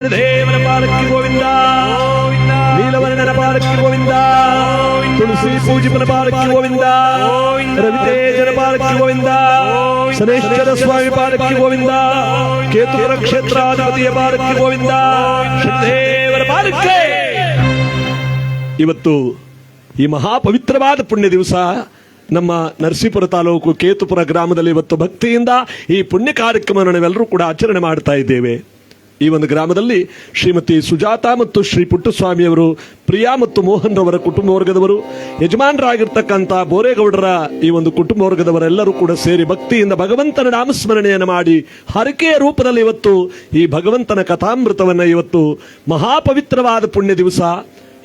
ದೇವರ ಪಾಲಕ್ಕೆ ಗೋವಿಂದ, ನೀಲವರ್ಣನ ಪಾಲಕ್ಕೆ ಗೋವಿಂದ, ತುಳಸಿ ಪೂಜಿಪನ ಪಾಲಕ್ಕೆ ಗೋವಿಂದ, ರವಿತೇಜನ ಪಾಲಕ್ಕೆ ಗೋವಿಂದ, ಶನೇಶ್ವರ ಸ್ವಾಮಿ ಪಾಲಕ್ಕೆ ಗೋವಿಂದ, ಕೇತುಪುರ ಕ್ಷೇತ್ರಾಧಿಪತಿಯ ಪಾಲಕ್ಕೆ ಗೋವಿಂದ, ದೇವರ ಪಾಲಕ್ಕೆ. ಇವತ್ತು ಈ ಮಹಾಪವಿತ್ರವಾದ ಪುಣ್ಯ ದಿವಸ ನಮ್ಮ ನರಸೀಪುರ ತಾಲೂಕು ಕೇತುಪುರ ಗ್ರಾಮದಲ್ಲಿ ಇವತ್ತು ಭಕ್ತಿಯಿಂದ ಈ ಪುಣ್ಯ ಕಾರ್ಯಕ್ರಮವನ್ನು ನಾವೆಲ್ಲರೂ ಕೂಡ ಆಚರಣೆ ಮಾಡ್ತಾ ಇದ್ದೇವೆ. ಈ ಒಂದು ಗ್ರಾಮದಲ್ಲಿ ಶ್ರೀಮತಿ ಸುಜಾತ ಮತ್ತು ಶ್ರೀ ಪುಟ್ಟಸ್ವಾಮಿಯವರು, ಪ್ರಿಯಾ ಮತ್ತು ಮೋಹನ್ ರವರ ಕುಟುಂಬ ವರ್ಗದವರು, ಯಜಮಾನರಾಗಿರ್ತಕ್ಕಂಥ ಬೋರೇಗೌಡರ ಈ ಒಂದು ಕುಟುಂಬ ವರ್ಗದವರೆಲ್ಲರೂ ಕೂಡ ಸೇರಿ ಭಕ್ತಿಯಿಂದ ಭಗವಂತನ ನಾಮಸ್ಮರಣೆಯನ್ನು ಮಾಡಿ ಹರಕೆಯ ರೂಪದಲ್ಲಿ ಇವತ್ತು ಈ ಭಗವಂತನ ಕಥಾಮೃತವನ್ನು ಇವತ್ತು ಮಹಾಪವಿತ್ರವಾದ ಪುಣ್ಯ ದಿವಸ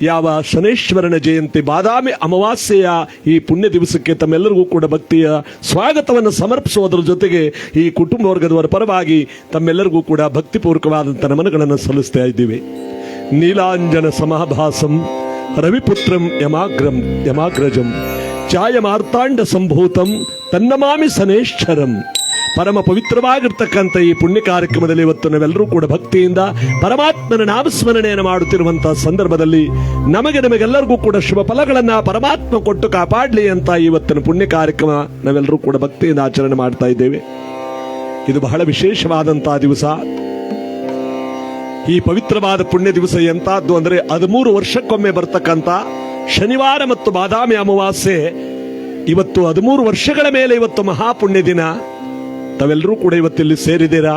ಯಾವ ಶನೇಶ್ವರನ ಜಯಂತಿ ಬಾದಾಮಿ ಅಮಾವಾಸ್ಯೆಯ ಈ ಪುಣ್ಯ ದಿವಸಕ್ಕೆ ತಮ್ಮೆಲ್ಲರಿಗೂ ಕೂಡ ಭಕ್ತಿಯ ಸ್ವಾಗತವನ್ನು ಸಮರ್ಪಿಸುವುದರ ಜೊತೆಗೆ ಈ ಕುಟುಂಬ ವರ್ಗದವರ ಪರವಾಗಿ ತಮ್ಮೆಲ್ಲರಿಗೂ ಕೂಡ ಭಕ್ತಿಪೂರ್ವಕವಾದಂಥ ನಮನಗಳನ್ನು ಸಲ್ಲಿಸ್ತಾ ಇದ್ದೀವಿ. ನೀಲಾಂಜನ ಸಮಭಾಸಂ ರವಿಪುತ್ರಂ ಯಮಾಗ್ರಜಂ ಛಾಯಮಾರ್ತಾಂಡ ಸಂಭೂತಂ ತನ್ನಮಾಮಿ ಶನೇಶ್ವರಂ. ಪರಮ ಪವಿತ್ರವಾಗಿರ್ತಕ್ಕಂಥ ಈ ಪುಣ್ಯ ಕಾರ್ಯಕ್ರಮದಲ್ಲಿ ಇವತ್ತು ನಾವೆಲ್ಲರೂ ಕೂಡ ಭಕ್ತಿಯಿಂದ ಪರಮಾತ್ಮನ ನಾಮಸ್ಮರಣೆಯನ್ನು ಮಾಡುತ್ತಿರುವಂತಹ ಸಂದರ್ಭದಲ್ಲಿ ನಮಗೆಲ್ಲರಿಗೂ ಕೂಡ ಶುಭ ಫಲಗಳನ್ನ ಪರಮಾತ್ಮ ಕೊಟ್ಟು ಕಾಪಾಡಲಿ ಅಂತ ಇವತ್ತಿನ ಪುಣ್ಯ ಕಾರ್ಯಕ್ರಮ ನಾವೆಲ್ಲರೂ ಕೂಡ ಭಕ್ತಿಯಿಂದ ಆಚರಣೆ ಮಾಡ್ತಾ ಇದ್ದೇವೆ. ಇದು ಬಹಳ ವಿಶೇಷವಾದಂತಹ ದಿವಸ. ಈ ಪವಿತ್ರವಾದ ಪುಣ್ಯ ದಿವಸ ಎಂತಹದ್ದು ಅಂದ್ರೆ 13 ವರ್ಷಕ್ಕೊಮ್ಮೆ ಬರ್ತಕ್ಕಂಥ ಶನಿವಾರ ಮತ್ತು ಬಾದಾಮಿ ಅಮಾವಾಸ್ಯೆ. ಇವತ್ತು 13 ವರ್ಷಗಳ ಮೇಲೆ ಇವತ್ತು ಮಹಾಪುಣ್ಯ ದಿನ. ತಾವೆಲ್ಲರೂ ಕೂಡ ಇವತ್ತಿಲ್ಲಿ ಸೇರಿದ್ದೀರಾ.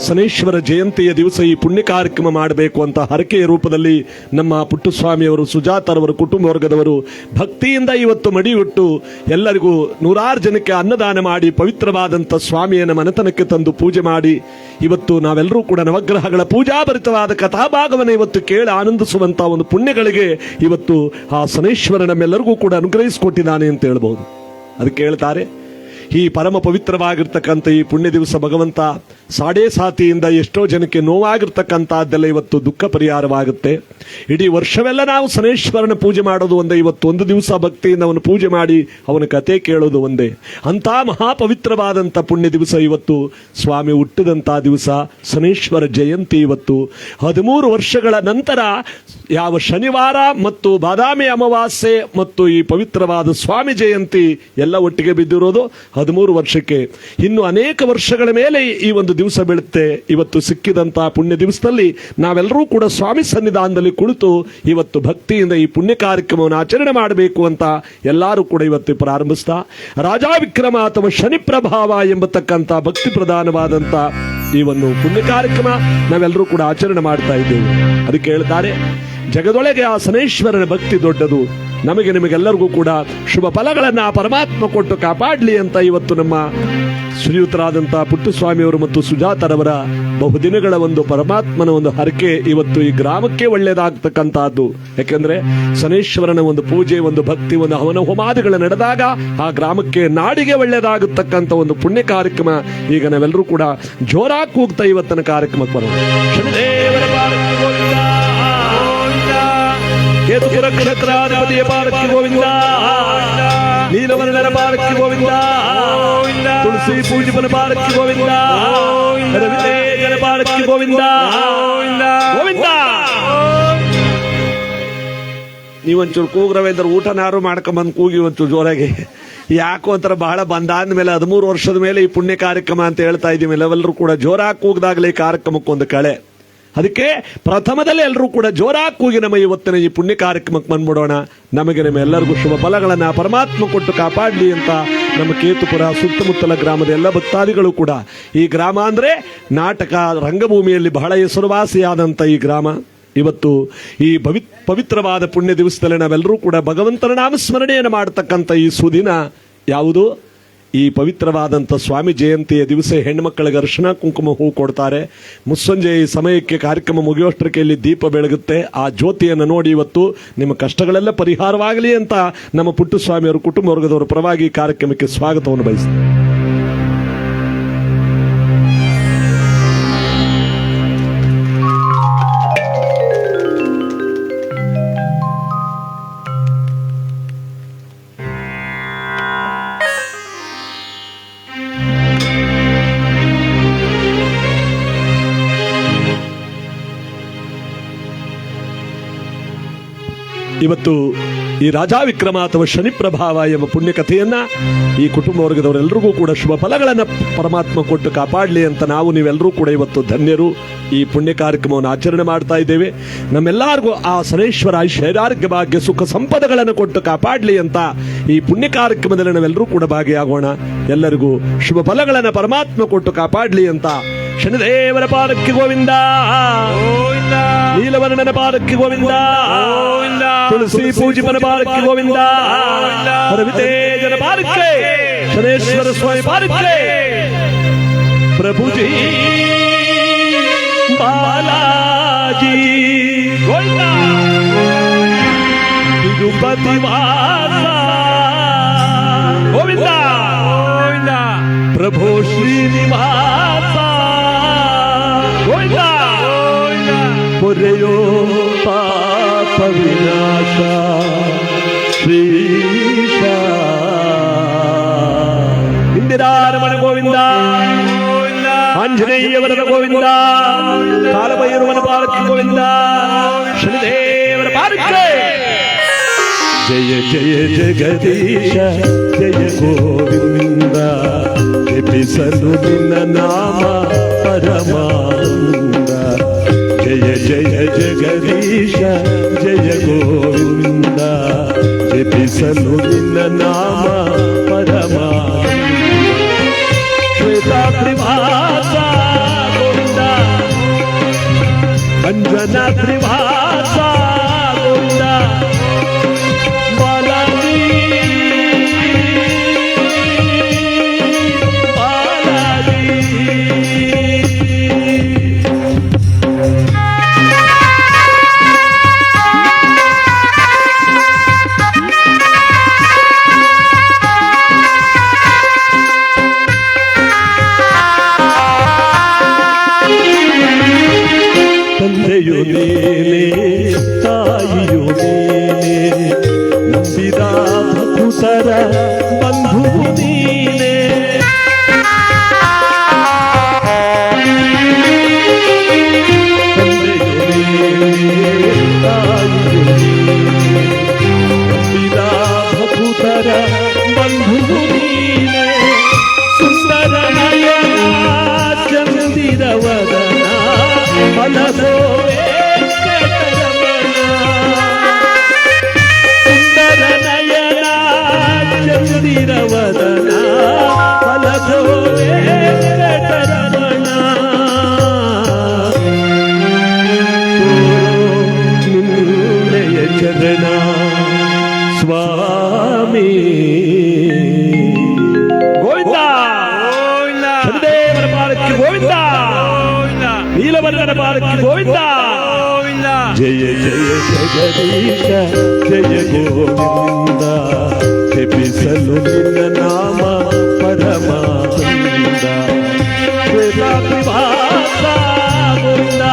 ಶನೇಶ್ವರ ಜಯಂತಿಯ ದಿವಸ ಈ ಪುಣ್ಯ ಕಾರ್ಯಕ್ರಮ ಮಾಡಬೇಕು ಅಂತ ಹರಕೆಯ ರೂಪದಲ್ಲಿ ನಮ್ಮ ಪುಟ್ಟಸ್ವಾಮಿಯವರು, ಸುಜಾತರವರು ಕುಟುಂಬ ವರ್ಗದವರು ಭಕ್ತಿಯಿಂದ ಇವತ್ತು ಮಡಿಯುಟ್ಟು ಎಲ್ಲರಿಗೂ 100 ಜನಕ್ಕೆ ಅನ್ನದಾನ ಮಾಡಿ ಪವಿತ್ರವಾದಂಥ ಸ್ವಾಮಿಯನ್ನು ಮನೆತನಕ್ಕೆ ತಂದು ಪೂಜೆ ಮಾಡಿ ಇವತ್ತು ನಾವೆಲ್ಲರೂ ಕೂಡ ನವಗ್ರಹಗಳ ಪೂಜಾಭರಿತವಾದ ಕಥಾಭಾಗವನ್ನು ಇವತ್ತು ಕೇಳಿ ಆನಂದಿಸುವಂತ ಒಂದು ಪುಣ್ಯಗಳಿಗೆ ಇವತ್ತು ಆ ಶನೇಶ್ವರ ನಮ್ಮೆಲ್ಲರಿಗೂ ಕೂಡ ಅನುಗ್ರಹಿಸಿಕೊಟ್ಟಿದ್ದಾನೆ ಅಂತ ಹೇಳ್ಬಹುದು. ಅದಕ್ಕೆ ಹೇಳ್ತಾರೆ, ಈ ಪರಮ ಪವಿತ್ರವಾಗಿರ್ತಕ್ಕಂಥ ಈ ಪುಣ್ಯ ದಿವಸ ಭಗವಂತ ಸಾಡೆಸಾತಿಯಿಂದ ಎಷ್ಟೋ ಜನಕ್ಕೆ ನೋವಾಗಿರ್ತಕ್ಕಂಥದ್ದೆಲ್ಲ ಇವತ್ತು ದುಃಖ ಪರಿಹಾರವಾಗುತ್ತೆ. ಇಡೀ ವರ್ಷವೆಲ್ಲ ನಾವು ಶನೇಶ್ವರನ ಪೂಜೆ ಮಾಡೋದು ಒಂದೇ, ಇವತ್ತು ಒಂದು ದಿವಸ ಭಕ್ತಿಯಿಂದ ಅವನು ಪೂಜೆ ಮಾಡಿ ಅವನ ಕತೆ ಕೇಳೋದು ಒಂದೇ. ಅಂತ ಮಹಾಪವಿತ್ರವಾದಂಥ ಪುಣ್ಯ ದಿವಸ ಇವತ್ತು ಸ್ವಾಮಿ ಹುಟ್ಟಿದಂಥ ದಿವಸ ಶನೇಶ್ವರ ಜಯಂತಿ. ಇವತ್ತು 13 ವರ್ಷಗಳ ನಂತರ ಯಾವ ಶನಿವಾರ ಮತ್ತು ಬಾದಾಮಿ ಅಮಾವಾಸ್ಯೆ ಮತ್ತು ಈ ಪವಿತ್ರವಾದ ಸ್ವಾಮಿ ಜಯಂತಿ ಎಲ್ಲ ಒಟ್ಟಿಗೆ ಬಿದ್ದಿರೋದು 13 ವರ್ಷಕ್ಕೆ. ಇನ್ನು ಅನೇಕ ವರ್ಷಗಳ ಮೇಲೆ ಈ ಒಂದು ದಿವಸ ಬೀಳುತ್ತೆ. ಇವತ್ತು ಸಿಕ್ಕಿದಂತಹ ಪುಣ್ಯ ದಿವಸದಲ್ಲಿ ನಾವೆಲ್ಲರೂ ಕೂಡ ಸ್ವಾಮಿ ಸನ್ನಿಧಾನದಲ್ಲಿ ಕುಳಿತು ಇವತ್ತು ಭಕ್ತಿಯಿಂದ ಈ ಪುಣ್ಯ ಕಾರ್ಯಕ್ರಮವನ್ನು ಆಚರಣೆ ಮಾಡಬೇಕು ಅಂತ ಎಲ್ಲರೂ ಕೂಡ ಇವತ್ತು ಪ್ರಾರಂಭಿಸ್ತಾ ರಾಜಾ ವಿಕ್ರಮ ಅಥವಾ ಶನಿ ಪ್ರಭಾವ ಎಂಬತಕ್ಕಂಥ ಭಕ್ತಿ ಪ್ರಧಾನವಾದಂಥ ಈ ಒಂದು ಪುಣ್ಯ ಕಾರ್ಯಕ್ರಮ ನಾವೆಲ್ಲರೂ ಕೂಡ ಆಚರಣೆ ಮಾಡ್ತಾ ಇದ್ದೇವೆ. ಅದಕ್ಕೆ ಹೇಳ್ತಾರೆ, ಜಗದೊಳಗೆ ಆ ಶನೇಶ್ವರನ ಭಕ್ತಿ ದೊಡ್ಡದು. ನಿಮಗೆಲ್ಲರಿಗೂ ಕೂಡ ಶುಭ ಫಲಗಳನ್ನ ಪರಮಾತ್ಮ ಕೊಟ್ಟು ಕಾಪಾಡಲಿ ಅಂತ ಇವತ್ತು ನಮ್ಮ ಶ್ರೀಯುತರಾದಂತಹ ಪುಟ್ಟಸ್ವಾಮಿಯವರು ಮತ್ತು ಸುಜಾತರವರ ಬಹುದಿನಗಳ ಒಂದು ಪರಮಾತ್ಮನ ಒಂದು ಹರಕೆ ಇವತ್ತು ಈ ಗ್ರಾಮಕ್ಕೆ ಒಳ್ಳೆಯದಾಗ್ತಕ್ಕಂತಹದ್ದು. ಯಾಕೆಂದ್ರೆ ಶನೇಶ್ವರನ ಒಂದು ಪೂಜೆ, ಒಂದು ಭಕ್ತಿ, ಒಂದು ಹವನ ಹೋಮಾದಿಗಳು ನಡೆದಾಗ ಆ ಗ್ರಾಮಕ್ಕೆ, ನಾಡಿಗೆ ಒಳ್ಳೆಯದಾಗತಕ್ಕಂಥ ಒಂದು ಪುಣ್ಯ ಕಾರ್ಯಕ್ರಮ. ಈಗ ನಾವೆಲ್ಲರೂ ಕೂಡ ಜೋರಾಗಿ ಕೂಗ್ತಾ ಇವತ್ತಿನ ಕಾರ್ಯಕ್ರಮಕ್ಕೆ ಬರೋಣ. ಶನಿದೇವರ ಪಾಲಕ್ಕೆ ಗೋವಿಂದ, ಕೇತುಪುರ ಕ್ಷೇತ್ರಾಧಿಪತಿಯ ಪಾಲಕ್ಕೆ ಗೋವಿಂದ, ನೀಲವರ್ಣನ ಪಾಲಕ್ಕೆ ಗೋವಿಂದ, ತುಳಸಿ ಪೂಜಿಪನ ಪಾಲಕ್ಕೆ ಗೋವಿಂದ, ರವಿತೇಜನ ಪಾಲಕ್ಕೆ ಗೋವಿಂದ ಗೋವಿಂದ. ನೀವೊಂಚೂರು ಕೂಗ್ರವೇಂದ್ರ ಊಟನಾರು ಮಾಡ್ಕೊಂಬಂದು ಕೂಗಿ ಒಂಚೂರು ಜೋರಾಗಿ. ಯಾಕೋ ಒಂಥರ ಬಹಳ ಬಂದಾದ ಮೇಲೆ 13 ವರ್ಷದ ಮೇಲೆ ಈ ಪುಣ್ಯ ಕಾರ್ಯಕ್ರಮ ಅಂತ ಹೇಳ್ತಾ ಇದ್ದೀವಿ. ನಾವೆಲ್ಲರೂ ಕೂಡ ಜೋರಾಗಿ ಕೂಗ್ದಾಗಲೇ ಈ ಕಾರ್ಯಕ್ರಮಕ್ಕೊಂದು ಕಳೆ. ಅದಕ್ಕೆ ಪ್ರಥಮದಲ್ಲಿ ಎಲ್ಲರೂ ಕೂಡ ಜೋರಾಗಿ ಕೂಗಿ ನಮ್ಮ ಇವತ್ತಿನ ಈ ಪುಣ್ಯ ಕಾರ್ಯಕ್ರಮಕ್ಕೆ ಬಂದ್ಬಿಡೋಣ. ನಮ್ಮೆಲ್ಲರಿಗೂ ಶುಭ ಫಲಗಳನ್ನ ಪರಮಾತ್ಮ ಕೊಟ್ಟು ಕಾಪಾಡಲಿ ಅಂತ ನಮ್ಮ ಕೇತುಪುರ ಸುತ್ತಮುತ್ತಲ ಗ್ರಾಮದ ಎಲ್ಲ ಭಕ್ತಾದಿಗಳು ಕೂಡ. ಈ ಗ್ರಾಮ ಅಂದ್ರೆ ನಾಟಕ ರಂಗಭೂಮಿಯಲ್ಲಿ ಬಹಳ ಹೆಸರುವಾಸಿಯಾದಂಥ ಈ ಗ್ರಾಮ. ಇವತ್ತು ಈ ಪವಿತ್ರವಾದ ಪುಣ್ಯ ದಿವಸದಲ್ಲಿ ನಾವೆಲ್ಲರೂ ಕೂಡ ಭಗವಂತನ ನಾಮಸ್ಮರಣೆಯನ್ನು ಮಾಡತಕ್ಕಂಥ ಈ ಸುದಿನ ಯಾವುದು? ಈ ಪವಿತ್ರವಾದಂಥ ಸ್ವಾಮಿ ಜಯಂತಿಯ ದಿವಸ ಹೆಣ್ಮಕ್ಕಳಿಗೆ ಅರ್ಶನ ಕುಂಕುಮ ಹೂ ಕೊಡ್ತಾರೆ. ಮುಸ್ಸಂಜೆ ಈ ಸಮಯಕ್ಕೆ ಕಾರ್ಯಕ್ರಮ ಮುಗಿಯೋಷ್ಟಕ್ಕೆ ಇಲ್ಲಿ ದೀಪ ಬೆಳಗುತ್ತೆ. ಆ ಜ್ಯೋತಿಯನ್ನು ನೋಡಿ ಇವತ್ತು ನಿಮ್ಮ ಕಷ್ಟಗಳೆಲ್ಲ ಪರಿಹಾರವಾಗಲಿ ಅಂತ ನಮ್ಮ ಪುಟ್ಟಸ್ವಾಮಿಯವರು ಕುಟುಂಬ ವರ್ಗದವರ ಪರವಾಗಿ ಕಾರ್ಯಕ್ರಮಕ್ಕೆ ಸ್ವಾಗತವನ್ನು ಬಯಸ್ತಾರೆ. ಇವತ್ತು ಈ ರಾಜಾ ವಿಕ್ರಮ ಅಥವಾ ಶನಿ ಪ್ರಭಾವ ಎಂಬ ಪುಣ್ಯಕಥೆಯನ್ನ ಈ ಕುಟುಂಬ ವರ್ಗದವರೆಲ್ಲರಿಗೂ ಕೂಡ ಶುಭ ಫಲಗಳನ್ನು ಪರಮಾತ್ಮ ಕೊಟ್ಟು ಕಾಪಾಡಲಿ ಅಂತ ನಾವು ನೀವೆಲ್ಲರೂ ಕೂಡ ಇವತ್ತು ಧನ್ಯರು ಈ ಪುಣ್ಯ ಕಾರ್ಯಕ್ರಮವನ್ನು ಆಚರಣೆ ಮಾಡ್ತಾ ಇದ್ದೇವೆ. ನಮ್ಮೆಲ್ಲರಿಗೂ ಆ ಸನೇಶ್ವರ ಐಶ್ವರ್ಯಾರೋಗ್ಯ ಭಾಗ್ಯ ಸುಖ ಸಂಪದಗಳನ್ನು ಕೊಟ್ಟು ಕಾಪಾಡಲಿ ಅಂತ ಈ ಪುಣ್ಯ ಕಾರ್ಯಕ್ರಮದಲ್ಲಿ ನಾವೆಲ್ಲರೂ ಕೂಡ ಭಾಗಿಯಾಗೋಣ. ಎಲ್ಲರಿಗೂ ಶುಭ ಫಲಗಳನ್ನು ಪರಮಾತ್ಮ ಕೊಟ್ಟು ಕಾಪಾಡಲಿ ಅಂತ ಶನಿದೇವರ ಪಾದಕ್ಕೆ ಗೋವಿಂದ, ನೀಲವರ್ಣನ ಪಾದಕ್ಕೆ ಗೋವಿಂದ, ತುಳಸಿ ಪೂಜಿಪನ ಪಾದಕ್ಕೆ ಗೋವಿಂದ, ರವಿತೇಜನ ಪಾದಕ್ಕೆ, ಶನೇಶ್ವರ ಸ್ವಾಮಿ ಪಾದಕ್ಕೆ, ಪ್ರಭುಜಿ ಬಾಲಾಜಿ ಗೋವಿಂದ, ತಿರುಪತಿ ವಾಸ ಗೋವಿಂದ, ಪ್ರಭು ಶ್ರೀನಿವಾಸ ಗೋವಿಂದ, ಪೊರೆಯೋ ಪಾಪ ವಿನಾಶ ಶ್ರೀಶ, ಇಂದಿರಾರಮಣ ಗೋವಿಂದ, ಆಂಜನೇಯವರ ಗೋವಿಂದ, ಕಾಲಭೈರವನ ಪಾದಕ್ಕೆ ಗೋವಿಂದ, ಶನಿದೇವರ ಪಾದಕ್ಕೆ ಜಯ ಜಯ ಜಗದೀಶ ಜಯ ಗೋವಿಂದ, ಜಪಿಸಲು ನಿನ್ನ ನಾಮ ಪರಮಾನಂದ. ಜಯ ಜಯ ಜಗದೀಶ ಜಯ ಗೋವಿಂದ, ಜಪಿಸಲು ನಿನ್ನ ನಾಮ ಪರಮಾನಂದ. ಶ್ವೇತಾದ್ರಿವಾಸ ಗೋವಿಂದ, ಅಂಜನಾದ್ರಿವಾಸ ಗೋವಿಂದ, ತಂದೆಯು ನೀನೇ ತಾಯಿಯು ನೀನೇ, ನಂಬಿದ ಭಕ್ತರ ಬಂಧು ನೀನೇ. ತಂದೆಯು ನೀನೇ ತಾಯಿಯು ನೀನೇ, ನಂಬಿದ ಭಕ್ತರ ಬಂಧು ನೀನೇ. ಸುಂದರ ನಯನ ಚಂದಿರ ವದನ ಮನಸೋ ಸುಂದರ ನಯನ ಚಂದಿರ ವದನ ಫಲಸೋ ವೆಂಕಟರಮಣ. ನಿನ್ನಯ ಚರಣ ಸ್ವಾಮಿ ಗೋವಿಂದ, ಶನಿದೇವರ ಪಾದಕ್ಕೆ ಗೋವಿಂದ, ನೀಲವರ್ಣನ ಪಾದಕ್ಕೆ ಗೋವಿಂದ. ಜಯ ಜಯ ಜಗದೀಶ ಜಯ ಗೋವಿಂದ, ಜಪಿಸಲು ನಿನ್ನ ನಾಮ ಪರಮಾನಂದ. ಶ್ವೇತಾದ್ರಿವಾಸ ಗೋವಿಂದ,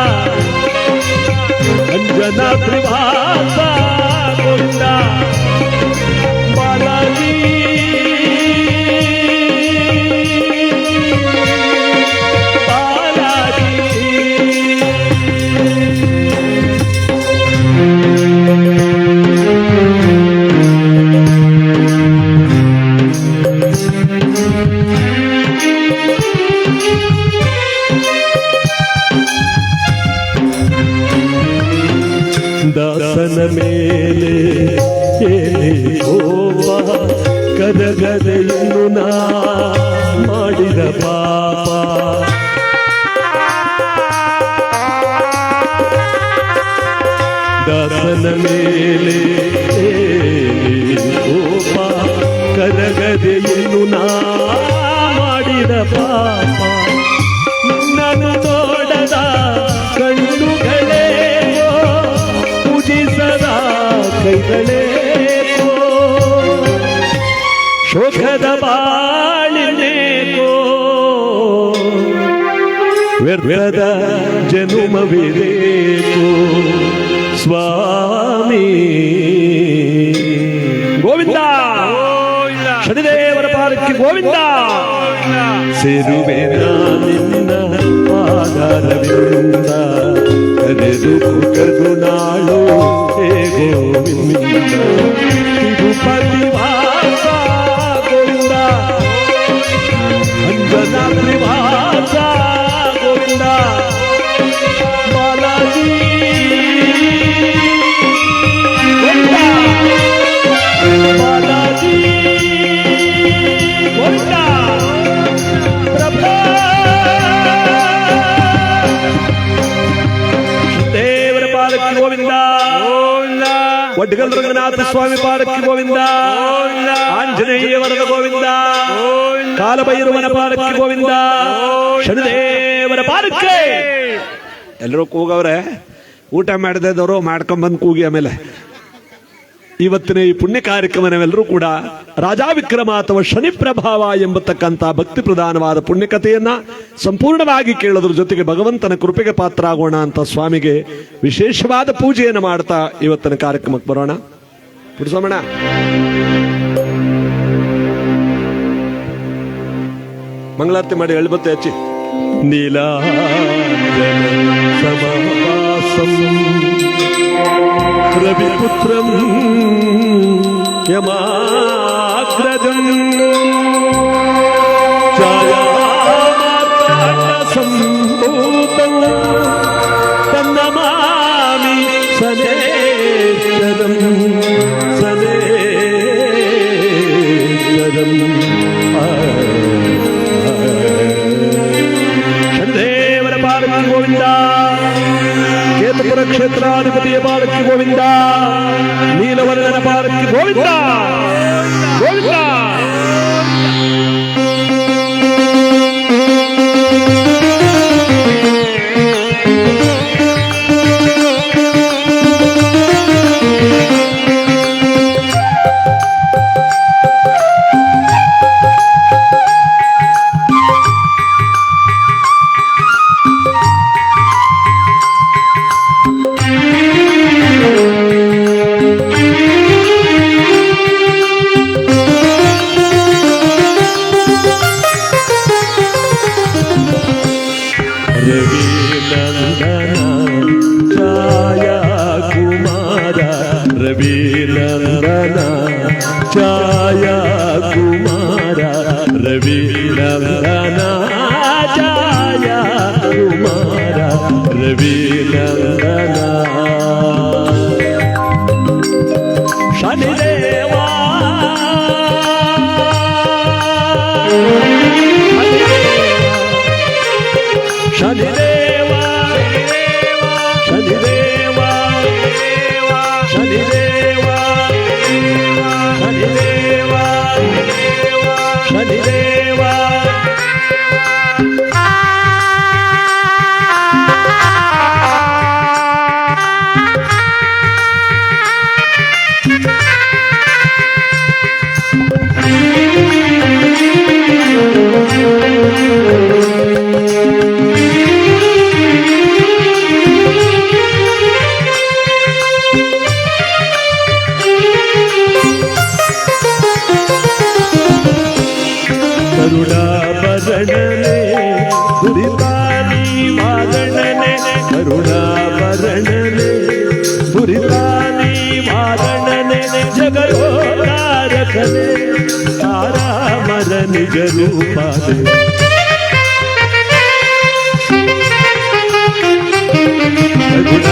ಅಂಜನಾದ್ರಿವಾಸ ಗೋವಿಂದ, ಬಾಲಾಜಿ ದಾಸನ ಮೇಲೆ ಏನೇ ಕೋಪ, ಕರಗದೆಯನ್ನು ನಾ ಮಾಡಿದ ಪಾಪ. ದಾಸನ ಮೇಲೆ ಏನೇ ಕೋಪ, ಕರಗದೆಯನ್ನು ನಾ ಮಾಡಿದ ಪಾಪ. ನನ್ನು ನೋಡದ ಕಣ್ಣುಗಳೇ ಪೂಜಿಸದ ಕೈಗಳೇಕೋ, ಶೋಕದ ಬಾಳಿನೇಕೋ, ವ್ಯರ್ಥದ ಜನುಮವಿರೇಕೋ ಸ್ವಾಮಿ ಗೋವಿಂದ. ಶನಿದೇವರ ಪಾದಕ್ಕೆ ಗೋವಿಂದ, ಸೇರುವೆ ನಿನ್ನ ಪಾದ ಅರವಿಂದ ಕರೆದು ಕುಟದು ನಾಳು ಹೇ ಗೋವಿಂದ ತಿರುಪತಿ ವಾಸ ಗೋವಿಂದ ಅಂಜನಾದ್ರಿ ವಾಸ ಗೋವಿಂದ ಬಾಲಾಜಿ ಬಾಲಾಜಿ ಗೋವಿಂದ ಪ್ರಭಾ ದೇವರ ಪಾದಕ್ಕೆ ಗೋವಿಂದ ಒಡ್ಗಲ್ ರಂಗನಾಥ ಸ್ವಾಮಿ ಪಾದಕ್ಕೆ ಗೋವಿಂದ ಆಂಜನೇಯ ವರದ ಗೋವಿಂದ ಕಾಲಭೈರವನ ಪಾದಕ್ಕೆ ಗೋವಿಂದ ಶನಿದೇವರ ಪಾದಕ್ಕೆ ಎಲ್ಲರೂ ಕೂಗವ್ರೆ ಊಟ ಮಾಡದವರು ಮಾಡ್ಕೊಂಡ್ಬಂದು ಕೂಗಿ ಆಮೇಲೆ ಇವತ್ತಿನ ಈ ಪುಣ್ಯ ಕಾರ್ಯಕ್ರಮ ನಾವೆಲ್ಲರೂ ಕೂಡ ರಾಜಾ ವಿಕ್ರಮ ಅಥವಾ ಶನಿ ಪ್ರಭಾವ ಎಂಬತಕ್ಕಂಥ ಭಕ್ತಿ ಪ್ರಧಾನವಾದ ಪುಣ್ಯಕಥೆಯನ್ನ ಸಂಪೂರ್ಣವಾಗಿ ಕೇಳೋದ್ರ ಜೊತೆಗೆ ಭಗವಂತನ ಕೃಪೆಗೆ ಪಾತ್ರ ಆಗೋಣ ಅಂತ ಸ್ವಾಮಿಗೆ ವಿಶೇಷವಾದ ಪೂಜೆಯನ್ನು ಮಾಡ್ತಾ ಇವತ್ತಿನ ಕಾರ್ಯಕ್ರಮಕ್ಕೆ ಬರೋಣ. ಪುರುಷಮಣ ಮಂಗಳಾರತಿ ಮಾಡಿ ಎಳ್ಬತ್ತೆ ಹಚ್ಚಿ. ನೀಲಾಂಜನ ಸಮವಾಸಂ ರವಿಪುತ್ರಂ ಯಮಾಗ್ರಜಂ ಛಾಯಾಮಾರ್ತಾಂಡಸಂಭೂತಂ ತನ್ನಮಾಮಿ ಸನೇಶ್ವರಂ ಸನೇಶ್ವರಂ ಶನಿದೇವರ ಪಾದಕ್ಕೆ ಗೋವಿಂದ ಕೇತಪುರ ಕ್ಷೇತ್ರಾಧಿಪತಿಯ ಪಾದಕ್ಕೆ ಗೋವಿಂದ ನೀಲವರ್ಣನ ಪಾದಕ್ಕೆ ಗೋವಿಂದ ಗೋವಿಂದ ಛಾಯಾ ಕುಮಾರ ರವಿನಂದನ ಛಾಯಾ ಕುಮಾರ ರವಿನಂದನ ಶನಿದೇವ ಶನಿದೇವ ಶನಿದೇವ ಶನಿದೇವ ಶನಿದೇವ ಶನಿದೇವ ಕರುಣಾಭರಣನೆ ದುರಿತಾನಿ ವಾರಣನೆ ಕರುಣಾಭರಣನೆ ದುರಿತಾನಿ ವಾರಣನೆ ಜಗದೋದ್ಧಾರಕನೆ ತಾರಾಮರ ನಿಜ ರೂಪನೆ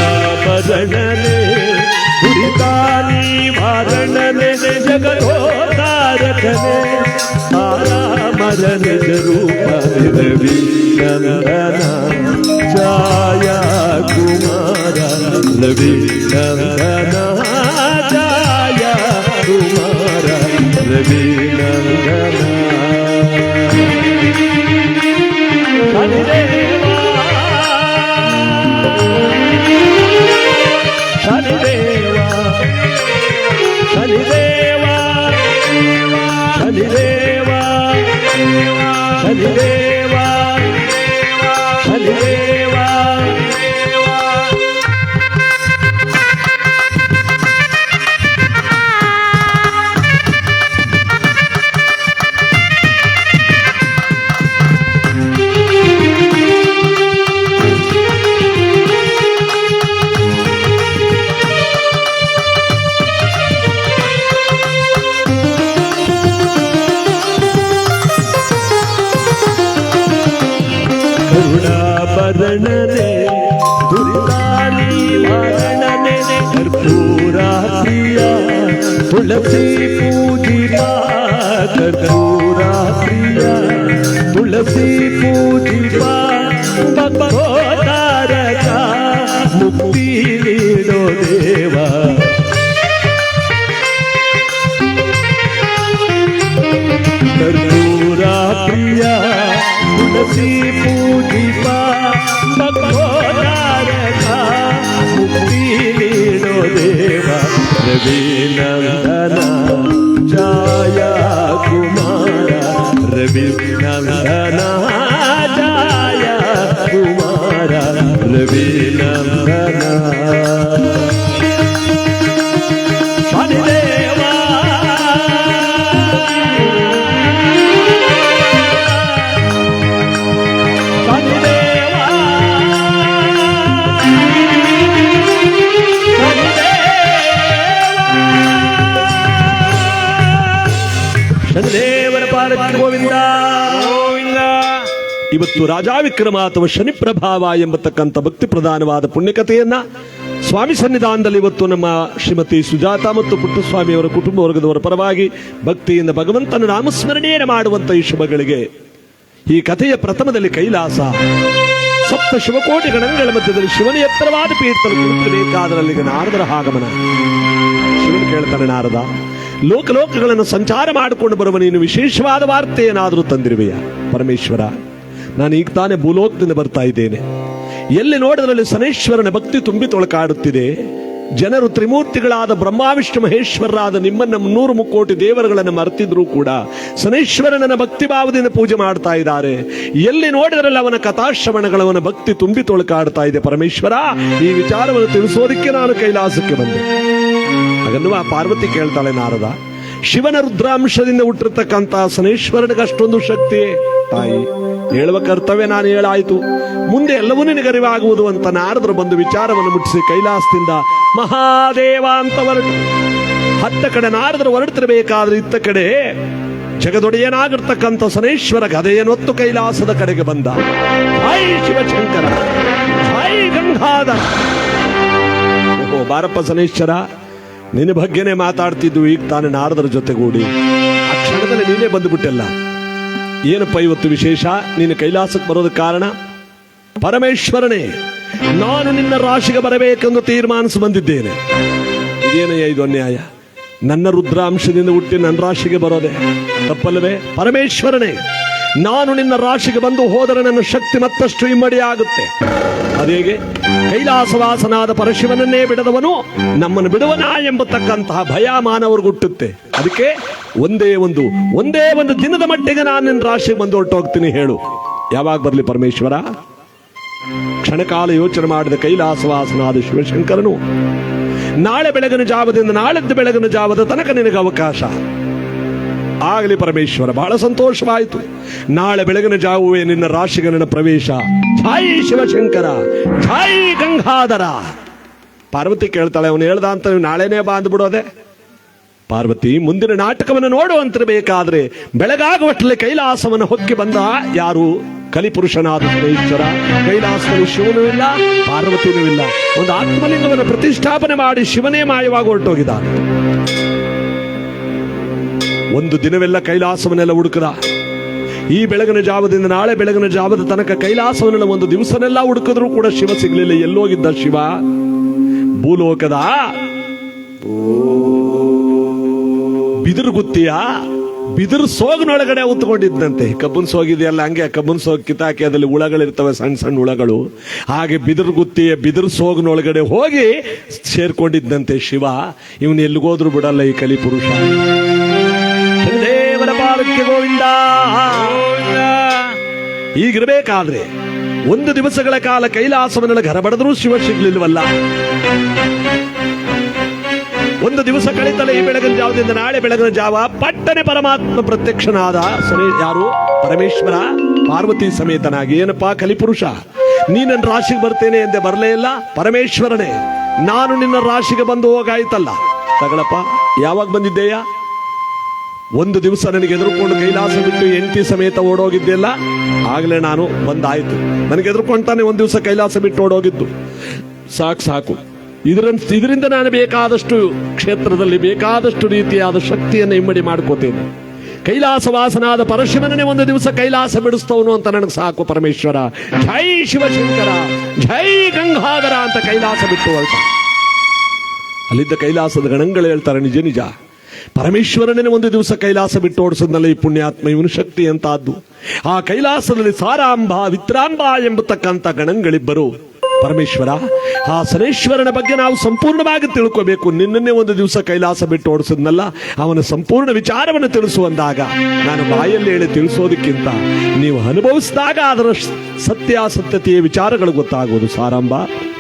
ಕರುಣಾಭರಣನೆ ದುರಿತಾನಿ ವಾರಣನೆ ಜಗದೋದ್ಧಾರಕನೆ ತಾರಾಮರ ನಿಜ ರೂಪನೆ ರವಿನಂದನ ಛಾಯಾ ಕುಮಾರ ರವಿನಂದನ ಛಾಯಾ ಕುಮಾರ ರವಿನಂದನ ಶನಿದೇವ ಶನಿದೇವ ಶನಿದೇವ ಶನಿದೇವ ಶನಿದೇವ ನಿವಾರಣನೆ ದುರಿತ ನಿವಾರಣನೆ ಕರ್ಪೂರ ಪ್ರಿಯ ತುಳಸಿ ಪೂಜಿತ ಕರ್ಪೂರ ಪ್ರಿಯ ತುಳಸಿ ಪೂಜಿತ ಭಕ್ತೋದ್ಧಾರಕ ಮುಕ್ತಿ ನೀಡೋ ದೇವ ಕರ್ಪೂರ ಪ್ರಿಯ ತುಳಸಿ ಪೂಜಿತ ಭಕ್ತೋದ್ಧಾರಕ ಮುಕ್ತಿ ನೀಡೋ ದೇವ ರವಿನಂದನ ಜಯ ಕುಮಾರ ರವಿನಂದನ ಜಯ ಕುಮಾರ ರವಿನಂದನ ಶನಿದೇವ ಶನಿದೇವರ ಪಾದಕ್ಕೆ ಗೋವಿಂದ ಗೋವಿಂದ. ಇವತ್ತು ರಾಜಾ ವಿಕ್ರಮ ಅಥವಾ ಶನಿ ಪ್ರಭಾವ ಎಂಬತಕ್ಕಂಥ ಭಕ್ತಿ ಪ್ರಧಾನವಾದ ಪುಣ್ಯಕಥೆಯನ್ನ ಸ್ವಾಮಿ ಸನ್ನಿಧಾನದಲ್ಲಿ ಇವತ್ತು ನಮ್ಮ ಶ್ರೀಮತಿ ಸುಜಾತ ಮತ್ತು ಪುಟ್ಟಸ್ವಾಮಿಯವರ ಕುಟುಂಬ ವರ್ಗದವರ ಪರವಾಗಿ ಭಕ್ತಿಯಿಂದ ಭಗವಂತನ ನಾಮಸ್ಮರಣೆಯನ್ನು ಮಾಡುವಂತ ಈ ಶುಭಗಳಿಗೆ ಈ ಕಥೆಯ ಪ್ರಥಮದಲ್ಲಿ ಕೈಲಾಸ ಸಪ್ತ ಶಿವಕೋಟಿ ಗಣಗಳ ಮಧ್ಯದಲ್ಲಿ ಶಿವನ ಎತ್ತರವಾದ ಪೀಠದಲ್ಲಿ ಕುಳಿತಿರಬೇಕಾದರಲ್ಲಿಗೆ ನಾರದರ ಆಗಮನ. ಶಿವನು ಕೇಳ್ತಾನೆ, ನಾರದ, ಲೋಕಲೋಕಗಳನ್ನು ಸಂಚಾರ ಮಾಡಿಕೊಂಡು ಬರುವ ನೀನು ವಿಶೇಷವಾದ ವಾರ್ತೆ ಏನಾದರೂ ತಂದಿರುವೆಯ? ಪರಮೇಶ್ವರ, ನಾನು ಈಗ ತಾನೇ ಭೂಲೋಕದಿಂದ ಬರ್ತಾ ಇದ್ದೇನೆ. ಎಲ್ಲಿ ನೋಡಿದ್ರಲ್ಲಿ ಶನೇಶ್ವರನ ಭಕ್ತಿ ತುಂಬಿ ತೊಳಕಾಡುತ್ತಿದೆ. ಜನರು ತ್ರಿಮೂರ್ತಿಗಳಾದ ಬ್ರಹ್ಮ ವಿಷ್ಣು ಮಹೇಶ್ವರರಾದ ನಿಮ್ಮನ್ನ 300 ಮುಕ್ಕೋಟಿ ದೇವರುಗಳನ್ನು ಮರೆತಿದ್ರು ಕೂಡ ಶನೇಶ್ವರನ ಭಕ್ತಿ ಭಾವದಿಂದ ಪೂಜೆ ಮಾಡ್ತಾ ಇದ್ದಾರೆ. ಎಲ್ಲಿ ನೋಡಿದ್ರಲ್ಲಿ ಅವನ ಕಥಾಶ್ರವಣಗಳವನ ಭಕ್ತಿ ತುಂಬಿ ತೊಳಕಾಡ್ತಾ ಇದೆ. ಪರಮೇಶ್ವರ, ಈ ವಿಚಾರವನ್ನು ತಿಳಿಸೋದಕ್ಕೆ ನಾನು ಕೈಲಾಸಕ್ಕೆ ಬಂದೆ. ಹಾಗನ್ನುವ ಪಾರ್ವತಿ ಕೇಳ್ತಾಳೆ, ನಾರದ, ಶಿವನ ರುದ್ರಾಂಶದಿಂದ ಹುಟ್ಟಿರ್ತಕ್ಕಂಥ ಶನೇಶ್ವರನಿಗೆ ಅಷ್ಟೊಂದು ಶಕ್ತಿ? ತಾಯಿ, ಹೇಳುವ ಕರ್ತವ್ಯ ನಾನು ಹೇಳಾಯಿತು, ಮುಂದೆ ಎಲ್ಲವೂ ನಿನಗೆ ಅರಿವಾಗುವುದು ಅಂತ ನಾರದರು ಬಂದು ವಿಚಾರವನ್ನು ಮುಟ್ಟಿಸಿ ಕೈಲಾಸದಿಂದ ಮಹಾದೇವ ಅಂತ ಹೊರಟು. ಹತ್ತ ಕಡೆ ನಾರದರು ಹೊರಡ್ತಿರ್ಬೇಕಾದ್ರೆ ಇತ್ತ ಕಡೆ ಜಗದೊಡೆಯನಾಗಿರ್ತಕ್ಕಂಥ ಶನೇಶ್ವರ ಗದೆಯನ್ನೊತ್ತು ಕೈಲಾಸದ ಕಡೆಗೆ ಬಂದ. ಹೈ ಶಿವಶಂಕರ, ಹೈ ಗಂಗಾಧರ. ಓಹೋ ಬಾರಪ್ಪ ಶನೇಶ್ವರ, ನಿನ್ನ ಬಗ್ಗೆನೇ ಮಾತಾಡ್ತಿದ್ದು ಈಗ ತಾನೇ ನಾರದರ ಜೊತೆಗೂಡಿ. ಆ ಕ್ಷಣದಲ್ಲಿ ನೀನೇ ಬಂದುಬಿಟ್ಟೆಲ್ಲ. ಏನಪ್ಪ ಇವತ್ತು ವಿಶೇಷ? ನೀನು ಕೈಲಾಸಕ್ಕೆ ಬರೋದಕ್ಕೆ ಕಾರಣ? ಪರಮೇಶ್ವರನೇ, ನಾನು ನಿನ್ನ ರಾಶಿಗೆ ಬರಬೇಕೆಂದು ತೀರ್ಮಾನಿಸಿ ಬಂದಿದ್ದೇನೆ. ಇದೇನಯ್ಯ ಇದು ಅನ್ಯಾಯ? ನನ್ನ ರುದ್ರಾಂಶದಿಂದ ಹುಟ್ಟಿ ನನ್ನ ರಾಶಿಗೆ ಬರೋದೆ ತಪ್ಪಲ್ಲವೇ? ಪರಮೇಶ್ವರನೇ, ನಾನು ನಿನ್ನ ರಾಶಿಗೆ ಬಂದು ಹೋದರೆ ನನ್ನ ಶಕ್ತಿ ಮತ್ತಷ್ಟು ಇಮ್ಮಡಿ ಆಗುತ್ತೆ. ಅದೇಗೆ? ಕೈಲಾಸವಾಸನಾದ ಪರಶಿವನನ್ನೇ ಬಿಡದವನು ನಮ್ಮನ್ನು ಬಿಡುವನ ಎಂಬತಕ್ಕಂತಹ ಭಯ ಮಾನವರಿಗೆ ಹುಟ್ಟುತ್ತೆ. ಅದಕ್ಕೆ ಒಂದೇ ಒಂದು ದಿನದ ಮಟ್ಟಿಗೆ ನಾನು ನಿನ್ನ ರಾಶಿಗೆ ಬಂದು ಹೊರಟೋಗ್ತೀನಿ. ಹೇಳು, ಯಾವಾಗ ಬರಲಿ ಪರಮೇಶ್ವರ? ಕ್ಷಣಕಾಲ ಯೋಚನೆ ಮಾಡಿದ ಕೈಲಾಸವಾಸನಾದ ಶಿವಶಂಕರನು, ನಾಳೆ ಬೆಳಗಿನ ಜಾವದಿಂದ ನಾಳೆದ್ದು ಬೆಳಗಿನ ಜಾವದ ತನಕ ನಿನಗೆ ಅವಕಾಶ. ಆಗಲಿ ಪರಮೇಶ್ವರ, ಬಹಳ ಸಂತೋಷವಾಯಿತು. ನಾಳೆ ಬೆಳಗಿನ ಜಾವುವೆ ನಿನ್ನ ರಾಶಿಗೆ ನನ್ನ ಪ್ರವೇಶ. ಛಾಯ್ ಶಿವಶಂಕರ, ಛಾಯ್ ಗಂಗಾಧರ. ಪಾರ್ವತಿ ಕೇಳ್ತಾಳೆ, ಅವನು ಹೇಳ್ದ ಅಂತ ನೀವು ನಾಳೆನೇ ಬಾಂದ್ಬಿಡೋದೆ? ಪಾರ್ವತಿ, ಮುಂದಿನ ನಾಟಕವನ್ನು ನೋಡುವಂತಿರಬೇಕಾದ್ರೆ ಬೆಳಗಾಗುವಟ್ಟಲೆ ಕೈಲಾಸವನ್ನು ಹೊಕ್ಕಿ ಬಂದ ಯಾರು? ಕಲಿಪುರುಷನಾದ ಶನೇಶ್ವರ. ಕೈಲಾಸದಲ್ಲಿ ಶಿವನೂ ಇಲ್ಲ, ಪಾರ್ವತಿನೂ ಇಲ್ಲ. ಒಂದು ಆತ್ಮಲಿಂಗವನ್ನು ಪ್ರತಿಷ್ಠಾಪನೆ ಮಾಡಿ ಶಿವನೇ ಮಾಯವಾಗಿ ಹೊರಟೋಗಿದ್ದಾನೆ. ಒಂದು ದಿನವೆಲ್ಲ ಕೈಲಾಸವನ್ನೆಲ್ಲ ಹುಡುಕದ. ಈ ಬೆಳಗಿನ ಜಾವದಿಂದ ನಾಳೆ ಬೆಳಗಿನ ಜಾವದ ತನಕ ಕೈಲಾಸವನ್ನೆಲ್ಲ ಒಂದು ದಿವಸನೆಲ್ಲ ಹುಡುಕಿದ್ರು ಕೂಡ ಶಿವ ಸಿಗ್ಲಿಲ್ಲ. ಎಲ್ಲೋಗಿದ್ದ ಶಿವ? ಭೂಲೋಕದ ಬಿದಿರುಗುತ್ತಿಯ ಬಿದಿರು ಸೋಗಿನೊಳಗಡೆ ಉತ್ಕೊಂಡಿದ್ದಂತೆ. ಕಬ್ಬನ್ ಸೋಗಿದೆಯಲ್ಲ, ಹಂಗೆ ಕಬ್ಬನ್ ಸೋಗ್ ಕಿತಾಕಿ ಅದ್ರಲ್ಲಿ ಹುಳಗಳಿರ್ತವೆ, ಸಣ್ಣ ಸಣ್ಣ ಹುಳಗಳು. ಹಾಗೆ ಬಿದಿರುಗುತ್ತಿಯ ಬಿದಿರು ಸೋಗಿನೊಳಗಡೆ ಹೋಗಿ ಸೇರ್ಕೊಂಡಿದ್ದಂತೆ ಶಿವ. ಇವನು ಎಲ್ಲಿಗೋದ್ರು ಬಿಡಲ್ಲ ಈ ಕಲಿಪುರುಷ. ಶನಿದೇವರ ಪಾದಕ್ಕೆ ಗೋವಿಂದ. ಈಗಿರಬೇಕಾದ್ರೆ ಒಂದು ದಿವಸಗಳ ಕಾಲ ಕೈಲಾಸವನ್ನೆಲ್ಲ ಗರಬಡದ್ರೂ ಶಿವ ಸಿಗ್ಲಿಲ್ವಲ್ಲ. ಒಂದು ದಿವಸ ಕಳಿತಲೇ ಈ ಬೆಳಗಿನ ಜಾವದಿಂದ ನಾಳೆ ಬೆಳಗಿನ ಜಾವ ಪಟ್ಟನೆ ಪರಮಾತ್ಮ ಪ್ರತ್ಯಕ್ಷನಾದ. ಯಾರು? ಪರಮೇಶ್ವರ ಪಾರ್ವತಿ ಸಮೇತನಾಗಿ. ಏನಪ್ಪಾ ಕಲಿಪುರುಷ, ನೀ ನನ್ನ ರಾಶಿಗೆ ಬರ್ತೇನೆ ಎಂದೇ ಬರಲೇ ಇಲ್ಲ? ಪರಮೇಶ್ವರನೇ, ನಾನು ನಿನ್ನ ರಾಶಿಗೆ ಬಂದು ಹೋಗಾಯ್ತಲ್ಲ. ತಗಳಪ್ಪ, ಯಾವಾಗ ಬಂದಿದ್ದೇಯ? ಒಂದು ದಿವಸ ನನಗೆ ಎದುರುಕೊಂಡು ಕೈಲಾಸ ಬಿಟ್ಟು ಹೆಂಡತಿ ಸಮೇತ ಓಡೋಗಿದ್ದೆಲ್ಲ ಆಗಲೇ ನಾನು ಬಂದಾಯ್ತು. ನನಗೆ ಎದುರುಕೊಂಡ್ತಾನೆ ಒಂದು ದಿವಸ ಕೈಲಾಸ ಬಿಟ್ಟು ಓಡೋಗಿದ್ದು. ಸಾಕು ಇದರಿಂದ ನಾನು ಬೇಕಾದಷ್ಟು ಕ್ಷೇತ್ರದಲ್ಲಿ ಬೇಕಾದಷ್ಟು ರೀತಿಯಾದ ಶಕ್ತಿಯನ್ನು ಇಮ್ಮಡಿ ಮಾಡ್ಕೋತೇನೆ. ಕೈಲಾಸವಾಸನಾದ ಪರಶಿವನೇ ಒಂದು ದಿವಸ ಕೈಲಾಸ ಬಿಡಿಸ್ತವನು ಅಂತ ನನಗೆ ಸಾಕು ಪರಮೇಶ್ವರ. ಜೈ ಶಿವಶಂಕರ, ಜೈ ಗಂಗಾಧರ ಅಂತ ಕೈಲಾಸ ಬಿಟ್ಟು ಹೊರಟ. ಅಲ್ಲಿದ್ದ ಕೈಲಾಸದ ಗಣಗಳು ಹೇಳ್ತಾರೆ, ನಿಜ ನಿಜ ಪರಮೇಶ್ವರನೇ ಒಂದು ದಿವಸ ಕೈಲಾಸ ಬಿಟ್ಟು ಓಡಿಸೋದ್ನಲ್ಲ ಈ ಪುಣ್ಯಾತ್ಮ, ಇವನು ಶಕ್ತಿ ಅಂತದ್ದು. ಆ ಕೈಲಾಸದಲ್ಲಿ ಸಾರಾಂಬ ವಿತ್ರಾಂಬ ಎಂಬತಕ್ಕಂಥ ಗಣಗಳಿಬ್ಬರು ಪರಮೇಶ್ವರ ಆ ಶನೇಶ್ವರನ ಬಗ್ಗೆ ನಾವು ಸಂಪೂರ್ಣವಾಗಿ ತಿಳ್ಕೋಬೇಕು. ನಿನ್ನನ್ನೇ ಒಂದು ದಿವಸ ಕೈಲಾಸ ಬಿಟ್ಟು ಓಡಿಸಿದ್ನಲ್ಲ, ಅವನ ಸಂಪೂರ್ಣ ವಿಚಾರವನ್ನು ತಿಳಿಸುವಂದಾಗ ನಾನು ಬಾಯಲ್ಲಿ ಹೇಳಿ ತಿಳಿಸೋದಕ್ಕಿಂತ ನೀವು ಅನುಭವಿಸಿದಾಗ ಅದರ ಸತ್ಯಾಸತ್ಯತೆಯ ವಿಚಾರಗಳು ಗೊತ್ತಾಗುವುದು. ಸಾರಾಂಬ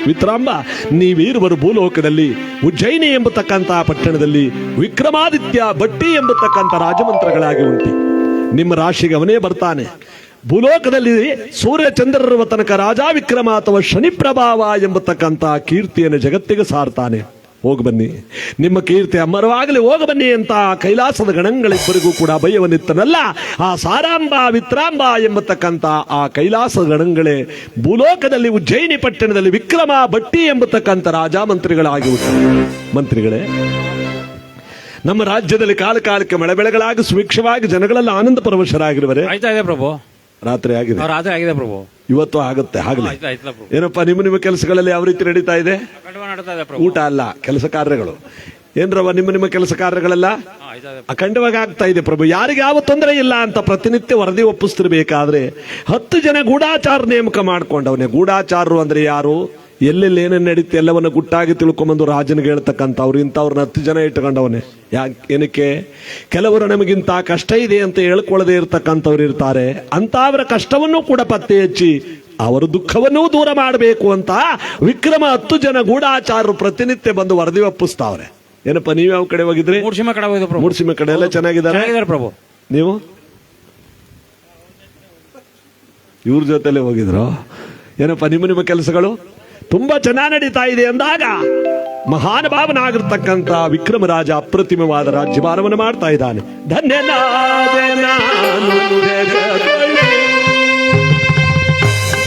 ವಿತ್ರಾಂಬ, ನೀವೀರುವರು ಭೂಲೋಕದಲ್ಲಿ ಉಜ್ಜಯಿನಿ ಎಂಬತಕ್ಕಂತಹ ಪಟ್ಟಣದಲ್ಲಿ ವಿಕ್ರಮಾದಿತ್ಯ ಭಟ್ಟಿ ಎಂಬತಕ್ಕಂಥ ರಾಜಮಂತ್ರಗಳಾಗಿ ಉಂಟು. ನಿಮ್ಮ ರಾಶಿಗೆ ಅವನೇ ಬರ್ತಾನೆ. ಭೂಲೋಕದಲ್ಲಿ ಸೂರ್ಯಚಂದ್ರರ ತನಕ ರಾಜ ವಿಕ್ರಮ ಅಥವಾ ಶನಿ ಪ್ರಭಾವ ಎಂಬತಕ್ಕಂಥ ಕೀರ್ತಿಯನ್ನು ಜಗತ್ತಿಗೆ ಸಾರ್ತಾನೆ. ಹೋಗಿ ಬನ್ನಿ, ನಿಮ್ಮ ಕೀರ್ತಿ ಅಮರವಾಗಲಿ, ಹೋಗ ಬನ್ನಿ ಅಂತ ಕೈಲಾಸದ ಗಣಗಳಿಬ್ಬರಿಗೂ ಕೂಡ ಭಯವನ್ನಿತ್ತನಲ್ಲ, ಆ ಸಾರಾಂಬ ವಿತ್ರಾಂಬ ಎಂಬತಕ್ಕಂಥ ಆ ಕೈಲಾಸದ ಗಣಗಳೇ ಭೂಲೋಕದಲ್ಲಿ ಉಜ್ಜಯಿನಿ ಪಟ್ಟಣದಲ್ಲಿ ವಿಕ್ರಮ ಭಟ್ಟಿ ಎಂಬತಕ್ಕಂಥ ರಾಜ ಮಂತ್ರಿಗಳಾಗಿ ಮಂತ್ರಿಗಳೇ, ನಮ್ಮ ರಾಜ್ಯದಲ್ಲಿ ಕಾಲಕ್ಕೆ ಮಳೆ ಬೆಳೆಗಳಾಗಿ ಸುಭಿಕ್ಷವಾಗಿ ಜನಗಳೆಲ್ಲ ಆನಂದ ಪರವಶರಾಗಿರುವರೆ. ಪ್ರಭು ರಾತ್ರಿ ಆಗಿದೆ, ರಾತ್ರಿ ಆಗಿದೆ ಪ್ರಭು, ಇವತ್ತು ಆಗುತ್ತೆ. ಆಗಲಿ ಏನಪ್ಪ ನಿಮ್ಮ ಕೆಲಸಗಳಲ್ಲಿ ಯಾವ ರೀತಿ ನಡೀತಾ ಇದೆ? ಊಟ ಅಲ್ಲ, ಕೆಲಸ ಕಾರ್ಯಗಳು ಏನ್ರವ ನಿಮ್ಮ ಕೆಲಸ ಕಾರ್ಯಗಳೆಲ್ಲ ಅಖಂಡವಾಗಿ ಆಗ್ತಾ ಇದೆ ಪ್ರಭು. ಯಾರಿಗೆ ಯಾವ ತೊಂದರೆ ಇಲ್ಲ ಅಂತ ಪ್ರತಿನಿತ್ಯ ವರದಿ ಒಪ್ಪಿಸ್ತಿರ್ಬೇಕಾದ್ರೆ 10 ಜನ ಗೂಢಾಚಾರ ನೇಮಕ ಮಾಡ್ಕೊಂಡವನೇ. ಗೂಢಾಚಾರರು ಅಂದ್ರೆ ಯಾರು? ಎಲ್ಲೆಲ್ಲಿ ಏನೇನು ನಡೀತಿ ಎಲ್ಲವನ್ನ ಗುಟ್ಟಾಗಿ ತಿಳ್ಕೊಂಬಂದು ರಾಜನಿಗೆ ಹೇಳ್ತಕ್ಕಂಥವ್ರು ಇಂಥವ್ರನ್ನ 10 ಜನ ಇಟ್ಕೊಂಡವನೇ. ಏನಕ್ಕೆ? ಕೆಲವರು ನಮಗಿಂತ ಕಷ್ಟ ಇದೆ ಅಂತ ಹೇಳ್ಕೊಳ್ಳದೆ ಇರ್ತಕ್ಕಂಥವ್ರು ಇರ್ತಾರೆ. ಅಂತ ಅವರ ಕಷ್ಟವನ್ನು ಕೂಡ ಪತ್ತೆ ಹಚ್ಚಿ ಅವರ ದುಃಖವನ್ನೂ ದೂರ ಮಾಡಬೇಕು ಅಂತ ವಿಕ್ರಮ 10 ಜನ ಗೂಢಾಚಾರರು ಪ್ರತಿನಿತ್ಯ ಬಂದು ವರದಿ ಒಪ್ಪಿಸ್ತಾವ್ರೆ. ಏನಪ್ಪ ನೀವು ಯಾವ ಕಡೆ ಹೋಗಿದ್ರಿ? ಮೂಡ್ಸಿಮೆ ಕಡೆ ಎಲ್ಲ ಚೆನ್ನಾಗಿದ್ದಾರೆ ಪ್ರಭು. ನೀವು ಇವ್ರ ಜೊತೆಲೆ ಹೋಗಿದ್ರು? ಏನಪ್ಪ ನಿಮ್ಮ ಕೆಲಸಗಳು ತುಂಬಾ ಚೆನ್ನಾಗಿ ನಡೀತಾ ಇದೆ ಅಂದಾಗ ಮಹಾನುಭಾವನಾಗಿರ್ತಕ್ಕಂಥ ವಿಕ್ರಮರಾಜ ಅಪ್ರತಿಮವಾದ ರಾಜ್ಯಭಾರವನ್ನು ಮಾಡ್ತಾ ಇದ್ದಾನೆ. ಧನ್ಯನಾದೆ ನಾನು ಜಗದೊಳು,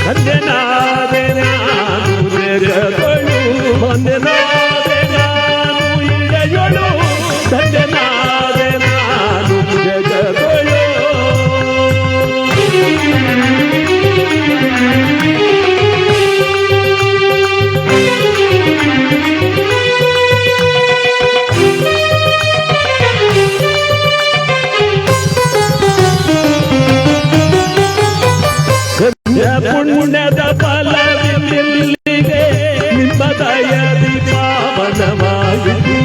ಧನ್ಯನಾದೆ ನಾನು ಜಗದೊಳು, ಧನ್ಯನಾದೆ ನಾನು ಇಳೆಯೊಳು, ಧನ್ಯನಾದೆ ನಾನು ಜಗದೊಳು. ಪುಣ್ಯದ ಫಲವಿಲ್ಲಿಗೆ ನಿಮ್ಮ ದಯದಿ ಪಾವನವಾಯಿತು.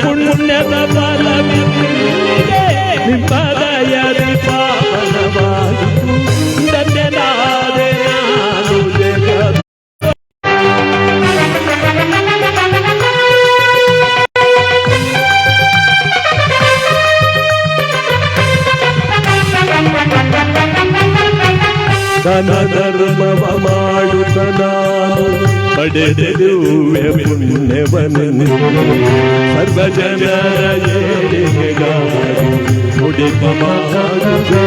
ಪುಣ್ಯದ ಫಲವಿಲ್ಲಿಗೆ ನಿಮ್ಮ ದಯದಿ ಪಾವನವಾಯಿತು. ಧನ್ಯನಾದೆ ನಾನು ಜಗದ ಧರ್ಮವ ಮಾಡುತ್ತ ನಾನು ಪಡೆದಿರುವೆ ಪುಣ್ಯವನ್ನು. ಸರ್ವ ಜನರ ಏಳಿಗೆಗಾಗಿ ಮುಡಿಪ ಮಾಡುವೆ.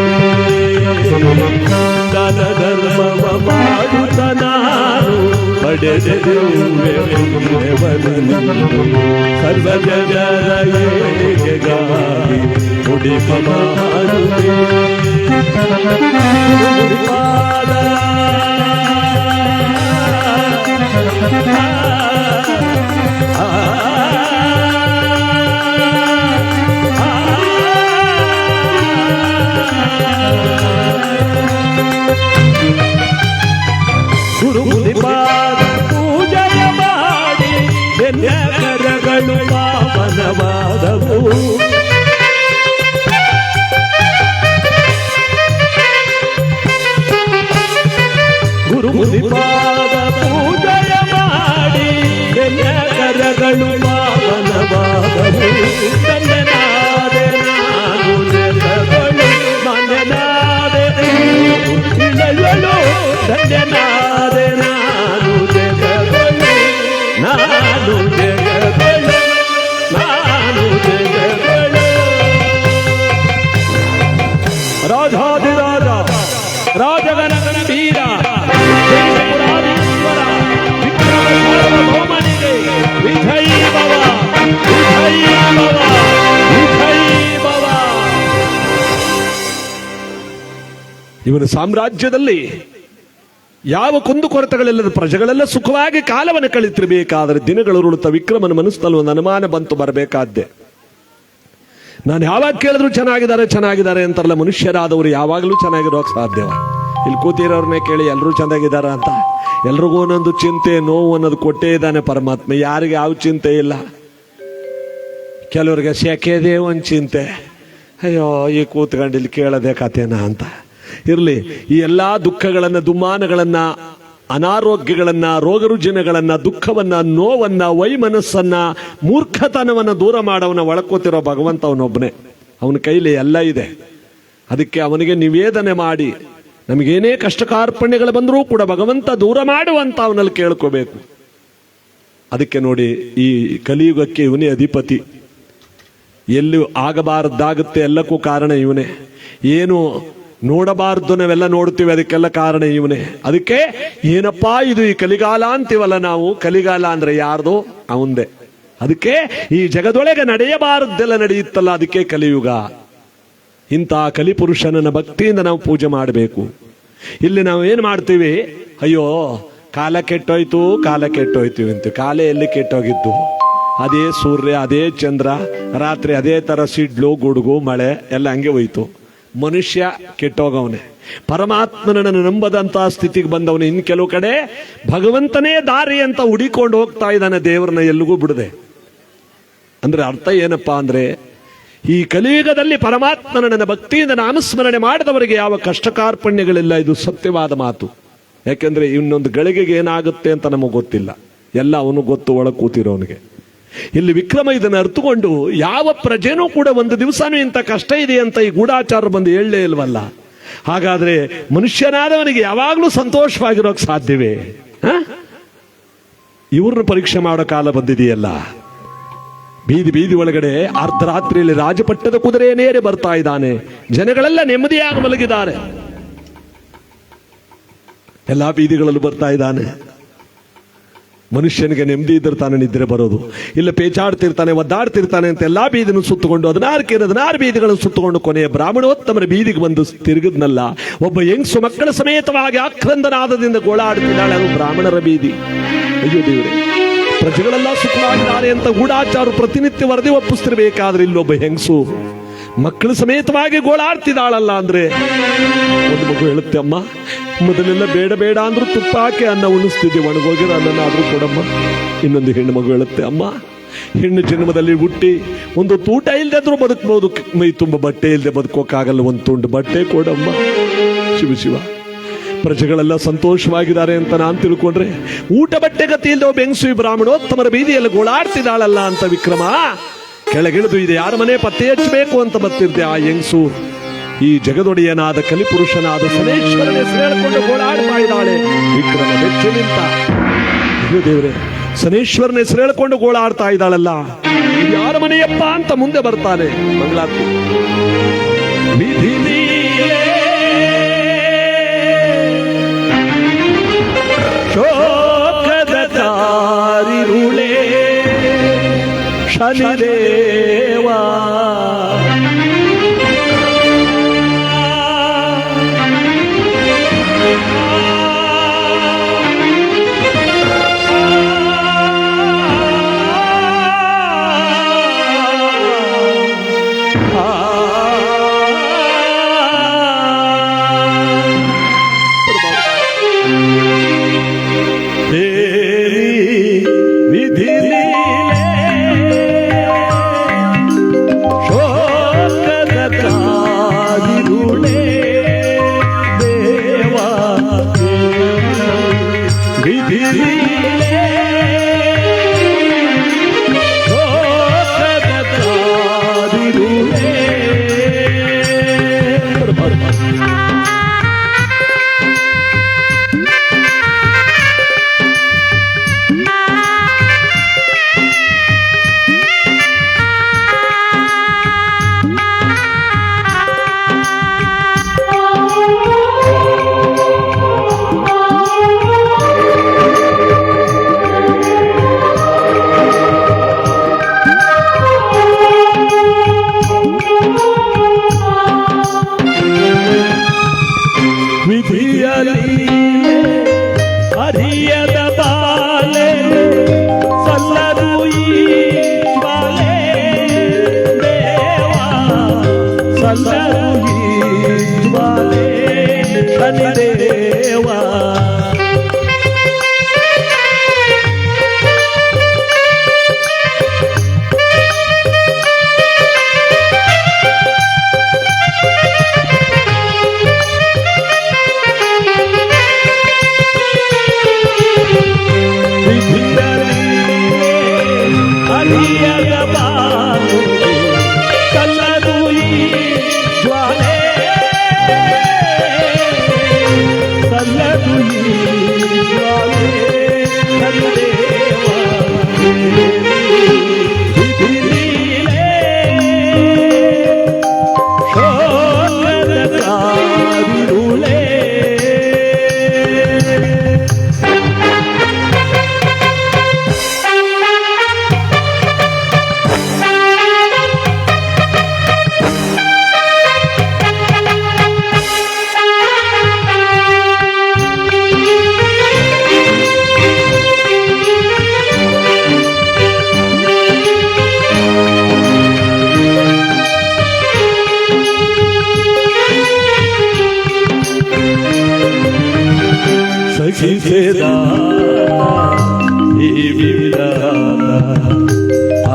ಧರ್ಮವ ಮಾಡುತ್ತ ನಾನು ಪಡೆದಿರುವೆ ಪುಣ್ಯವನ್ನು. ಸರ್ವ ಜನರ ಏಳಿಗೆಗಾಗಿ ಮುಡಿಪ ಮಾಡುವೆ. ಗುರುಪಾದ ಪೂಜೆಯ ಮಾಡಿ ಕರಗಳು ಪಾವನವಾದವು. ಗುರುಪಾದ ಪೂಜೆಯ ಮಾಡಿ ಕರಗಳು ಪಾವನವಾದವು. ಧನ್ಯನಾದೆ ನಾನು ಜಗದೊಳು, ಮನೆನಾದೆ ಇಳೆಯೊಳು, ಧನ್ಯನಾದೆ ನಾನು ಜಗ ರಾಜಾಧಿರಾಜ ರಾಜಗಣ ಗಂಭೀರ ಜಯಪುರಾಧೀಶ್ವರ ವಿಕ್ರಮ ಸಾರ್ವಭೌಮನಿಗೆ ವಿಜಯೀ ಭವ, ವಿಜಯೀ ಭವ, ವಿಜಯೀ ಭವ. ಇವನ ಸಾಮ್ರಾಜ್ಯದಲ್ಲಿ ಯಾವ ಕುಂದುಕೊರತೆಗಳಿಲ್ಲದ ಪ್ರಜೆಗಳೆಲ್ಲ ಸುಖವಾಗಿ ಕಾಲವನ್ನು ಕಳಿತಿರಬೇಕಾದರೆ ದಿನಗಳುರುಳುತ್ತ ವಿಕ್ರಮನ ಮನಸ್ಸಿನಲ್ಲಿ ಒಂದು ಅನುಮಾನ ಬಂತು ಬರಬೇಕಾದ್ದೆ. ನಾನು ಯಾವಾಗ ಕೇಳಿದ್ರು ಚೆನ್ನಾಗಿದ್ದಾರೆ ಅಂತಾರಲ್ಲ, ಮನುಷ್ಯರಾದವರು ಯಾವಾಗಲೂ ಚೆನ್ನಾಗಿರೋಕೆ ಸಾಧ್ಯವ? ಇಲ್ಲಿ ಕೂತಿರೋರ್ನೇ ಕೇಳಿ ಎಲ್ಲರೂ ಚೆನ್ನಾಗಿದ್ದಾರ ಅಂತ. ಎಲ್ರಿಗೂ ಒಂದೊಂದು ಚಿಂತೆ ನೋವು ಅನ್ನೋದು ಕೊಟ್ಟೇ ಇದ್ದಾನೆ ಪರಮಾತ್ಮ. ಯಾರಿಗೆ ಯಾವ ಚಿಂತೆ ಇಲ್ಲ. ಕೆಲವರಿಗೆ ಸೆಕೆದೇ ಒಂದು ಚಿಂತೆ, ಅಯ್ಯೋ ಈ ಕೂತ್ಕೊಂಡು ಇಲ್ಲಿ ಕೇಳದೆ ಕಥೆನಾ ಅಂತ. ಇರಲಿ, ಈ ಎಲ್ಲ ದುಃಖಗಳನ್ನು, ದುಮ್ಮಾನಗಳನ್ನ, ಅನಾರೋಗ್ಯಗಳನ್ನ, ರೋಗ ರುಜಿನಗಳನ್ನ, ದುಃಖವನ್ನ, ನೋವನ್ನ, ವೈಮನಸ್ಸನ್ನ, ಮೂರ್ಖತನವನ್ನ ದೂರ ಮಾಡವನ ಒಳಕೋತಿರೋ ಭಗವಂತ ಅವನೊಬ್ಬನೇ. ಅವನ ಕೈಲಿ ಎಲ್ಲ ಇದೆ. ಅದಕ್ಕೆ ಅವನಿಗೆ ನಿವೇದನೆ ಮಾಡಿ ನಮಗೇನೇ ಕಷ್ಟ ಕಾರ್ಪಣ್ಯಗಳು ಬಂದರೂ ಕೂಡ ಭಗವಂತ ದೂರ ಮಾಡುವಂತ ಅವನಲ್ಲಿ ಕೇಳ್ಕೋಬೇಕು. ಅದಕ್ಕೆ ನೋಡಿ, ಈ ಕಲಿಯುಗಕ್ಕೆ ಇವನೇ ಅಧಿಪತಿ. ಎಲ್ಲಿ ಆಗಬಾರದ್ದಾಗುತ್ತೆ ಎಲ್ಲಕ್ಕೂ ಕಾರಣ ಇವನೇ. ಏನು ನೋಡಬಾರ್ದು ನಾವೆಲ್ಲ ನೋಡ್ತೀವಿ, ಅದಕ್ಕೆಲ್ಲ ಕಾರಣ ಇವನೇ. ಅದಕ್ಕೆ ಏನಪ್ಪಾ ಇದು ಈ ಕಲಿಗಾಲ ಅಂತೀವಲ್ಲ ನಾವು, ಕಲಿಗಾಲ ಅಂದ್ರೆ ಯಾರ್ದು? ಅವಂದೇ. ಅದಕ್ಕೆ ಈ ಜಗದೊಳಗೆ ನಡೆಯಬಾರದ್ದೆಲ್ಲ ನಡೆಯುತ್ತಲ್ಲ, ಅದಕ್ಕೆ ಕಲಿಯುಗ. ಇಂಥ ಕಲಿಪುರುಷನನ್ನ ಭಕ್ತಿಯಿಂದ ನಾವು ಪೂಜೆ ಮಾಡಬೇಕು. ಇಲ್ಲಿ ನಾವು ಏನ್ ಮಾಡ್ತೀವಿ? ಅಯ್ಯೋ ಕಾಲ ಕೆಟ್ಟೋಯ್ತು ಅಂತ. ಕಾಲ ಎಲ್ಲಿ ಕೆಟ್ಟೋಗಿದ್ದು? ಅದೇ ಸೂರ್ಯ, ಅದೇ ಚಂದ್ರ, ರಾತ್ರಿ ಅದೇ ತರ ಸಿಡ್ಲು, ಗುಡುಗು, ಮಳೆ ಎಲ್ಲ ಹಂಗೆ ಹೋಯ್ತು. ಮನುಷ್ಯ ಕೆಟ್ಟೋಗವನೆ. ಪರಮಾತ್ಮನನ್ನು ನಂಬದಂತ ಸ್ಥಿತಿಗೆ ಬಂದವನು. ಇನ್ ಕೆಲವು ಕಡೆ ಭಗವಂತನೇ ದಾರಿ ಅಂತ ಹುಡಿಕೊಂಡು ಹೋಗ್ತಾ ಇದ್ದಾನೆ, ದೇವರನ್ನ ಎಲ್ಲಿಗೂ ಬಿಡದೆ. ಅಂದ್ರೆ ಅರ್ಥ ಏನಪ್ಪಾ ಅಂದ್ರೆ, ಈ ಕಲಿಯುಗದಲ್ಲಿ ಪರಮಾತ್ಮನನ್ನ ಭಕ್ತಿಯಿಂದ ನಾಮಸ್ಮರಣೆ ಮಾಡಿದವರಿಗೆ ಯಾವ ಕಷ್ಟ ಕಾರ್ಪಣ್ಯಗಳಿಲ್ಲ. ಇದು ಸತ್ಯವಾದ ಮಾತು. ಯಾಕೆಂದ್ರೆ ಇನ್ನೊಂದು ಗಳಿಗೆಗೆ ಏನಾಗುತ್ತೆ ಅಂತ ನಮಗೆ ಗೊತ್ತಿಲ್ಲ. ಎಲ್ಲ ಅವನು ಗೊತ್ತು, ಒಳಗೆ ಕೂತಿರೋನಿಗೆ. ಇಲ್ಲಿ ವಿಕ್ರಮ ಇದನ್ನು ಅರ್ಥಕೊಂಡು ಯಾವ ಪ್ರಜೆನೂ ಕೂಡ ಒಂದು ದಿವಸನೂ ಇಂಥ ಕಷ್ಟ ಇದೆ ಅಂತ ಈ ಗೂಢಾಚಾರ ಬಂದು ಹೇಳಲೇ ಇಲ್ವಲ್ಲ. ಹಾಗಾದ್ರೆ ಮನುಷ್ಯನಾದವನಿಗೆ ಯಾವಾಗಲೂ ಸಂತೋಷವಾಗಿರೋಕೆ ಸಾಧ್ಯವೇ? ಇವ್ರನ್ನ ಪರೀಕ್ಷೆ ಮಾಡೋ ಕಾಲ ಬಂದಿದೆಯಲ್ಲ. ಬೀದಿ ಒಳಗಡೆ ಅರ್ಧರಾತ್ರಿಯಲ್ಲಿ ರಾಜಪಟ್ಟದ ಕುದುರೆಯನ್ನೇರಿ ಬರ್ತಾ ಇದ್ದಾನೆ. ಜನಗಳೆಲ್ಲ ನೆಮ್ಮದಿಯಾಗಿ ಮಲಗಿದ್ದಾರೆ. ಎಲ್ಲಾ ಬೀದಿಗಳಲ್ಲೂ ಬರ್ತಾ ಇದ್ದಾನೆ. ಮನುಷ್ಯನಿಗೆ ನೆಮ್ಮದಿ ಇದ್ರೆ ತಾನೇ ನಿದ್ರೆ ಬರೋದು. ಇಲ್ಲ ಪೇಚಾಡ್ತಿರ್ತಾನೆ, ಒದ್ದಾಡ್ತಿರ್ತಾನೆ ಅಂತ ಎಲ್ಲಾ ಬೀದಿನೂ ಸುತ್ತಕೊಂಡು 16 ಬೀದಿಗಳನ್ನು ಸುತ್ತಕೊಂಡು ಕೊನೆಯ ಬ್ರಾಹ್ಮಣೋತ್ತಮರ ಬೀದಿಗೆ ಬಂದು ತಿರುಗಿದ್ನಲ್ಲ. ಒಬ್ಬ ಹೆಂಗಸು ಮಕ್ಕಳ ಸಮೇತವಾಗಿ ಆಕ್ರಂದನಾದದಿಂದ ಗೋಳಾಡ್ತಿದ್ದಾಳೆ. ಅದು ಬ್ರಾಹ್ಮಣರ ಬೀದಿ. ಅಯ್ಯೋ ದೇವರೇ, ಪ್ರಜೆಗಳೆಲ್ಲ ಸುಖವಾಗಿದ್ದಾರೆ ಅಂತ ಗೂಢಾಚಾರು ಪ್ರತಿನಿತ್ಯ ವರದಿ ಒಪ್ಪಿಸ್ತಿರ್ಬೇಕಾದ್ರೆ ಇಲ್ಲೊಬ್ಬ ಹೆಂಗಸು ಮಕ್ಕಳು ಸಮೇತವಾಗಿ ಗೋಳಾಡ್ತಿದ್ದಾಳಲ್ಲ. ಅಂದ್ರೆ ಒಂದು ಮಗು ಹೇಳುತ್ತೆ, ಅಮ್ಮ ಮೊದಲೆಲ್ಲ ಬೇಡ ಅಂದ್ರೂ ತುಪ್ಪ ಹಾಕಿ ಅನ್ನ ಉಣಿಸ್ತಿದ್ದೆ, ಒಣಗೋಗಿರೋ ಅನ್ನನಾದ್ರೂ ಕೊಡಮ್ಮ. ಇನ್ನೊಂದು ಹೆಣ್ಣು ಮಗು ಹೇಳುತ್ತೆ, ಅಮ್ಮ ಹೆಣ್ಣು ಜನ್ಮದಲ್ಲಿ ಹುಟ್ಟಿ ಒಂದು ಊಟ ಇಲ್ಲದೆ ಆದ್ರೂ ಬದುಕಬಹುದು, ಮೈ ತುಂಬ ಬಟ್ಟೆ ಇಲ್ಲದೆ ಬದುಕೋಕ್ಕಾಗಲ್ಲ, ಒಂದು ತುಂಡು ಬಟ್ಟೆ ಕೊಡಮ್ಮ. ಶಿವ, ಪ್ರಜೆಗಳೆಲ್ಲ ಸಂತೋಷವಾಗಿದ್ದಾರೆ ಅಂತ ನಾನು ತಿಳ್ಕೊಂಡ್ರೆ ಊಟ ಬಟ್ಟೆ ಗತಿ ಇಲ್ಲದೆ ಒಬ್ಬ ಹೆಂಗಸು ಈ ಬ್ರಾಹ್ಮಣೋತ್ತಮರ ಬೀದಿಯಲ್ಲಿ ಗೋಳಾಡ್ತಿದ್ದಾಳಲ್ಲ ಅಂತ ವಿಕ್ರಮ ಕೆಳಗಿಳಿದು ಇದು ಯಾರ ಮನೆ ಪತ್ತೆ ಹಚ್ಚಬೇಕು ಅಂತ ಬರ್ತಿರ್ತೆ. ಆ ಹೆಂಗಸು ಈ ಜಗದೊಡೆಯನಾದ ಕಲಿಪುರುಷನಾದ ಶನೇಶ್ವರನ ಹೆಸರು ಹೇಳಿಕೊಂಡು ಗೋಳಾಡ್ತಾ ಇದ್ದಾಳೆ. ವಿಕ್ರಮ ಬೆಚ್ಚಿ ನಿಂತ. ಅಯ್ಯೋ ದೇವರೇ, ಶನೇಶ್ವರನ ಹೆಸರು ಹೇಳಿಕೊಂಡು ಗೋಳಾಡ್ತಾ ಇದ್ದಾಳಲ್ಲ, ಇದು ಯಾರ ಮನೆಯಪ್ಪ ಅಂತ ಮುಂದೆ ಬರ್ತಾನೆ. ಮಂಗಳಾರತಿ. ಶೋಕದ ತಾರಿರುಳೇ ಶನಿದೇವಾ, ವಿಧಿಯಲಿ ಅರಿಯದ ಬಾಲೆ ಸಲ್ಲದು ಈ ಜ್ವಾಲೆ ದೇವ ಸಲ್ಲದು ಈ ಜ್ವಾಲೆ ಶನಿದೇವ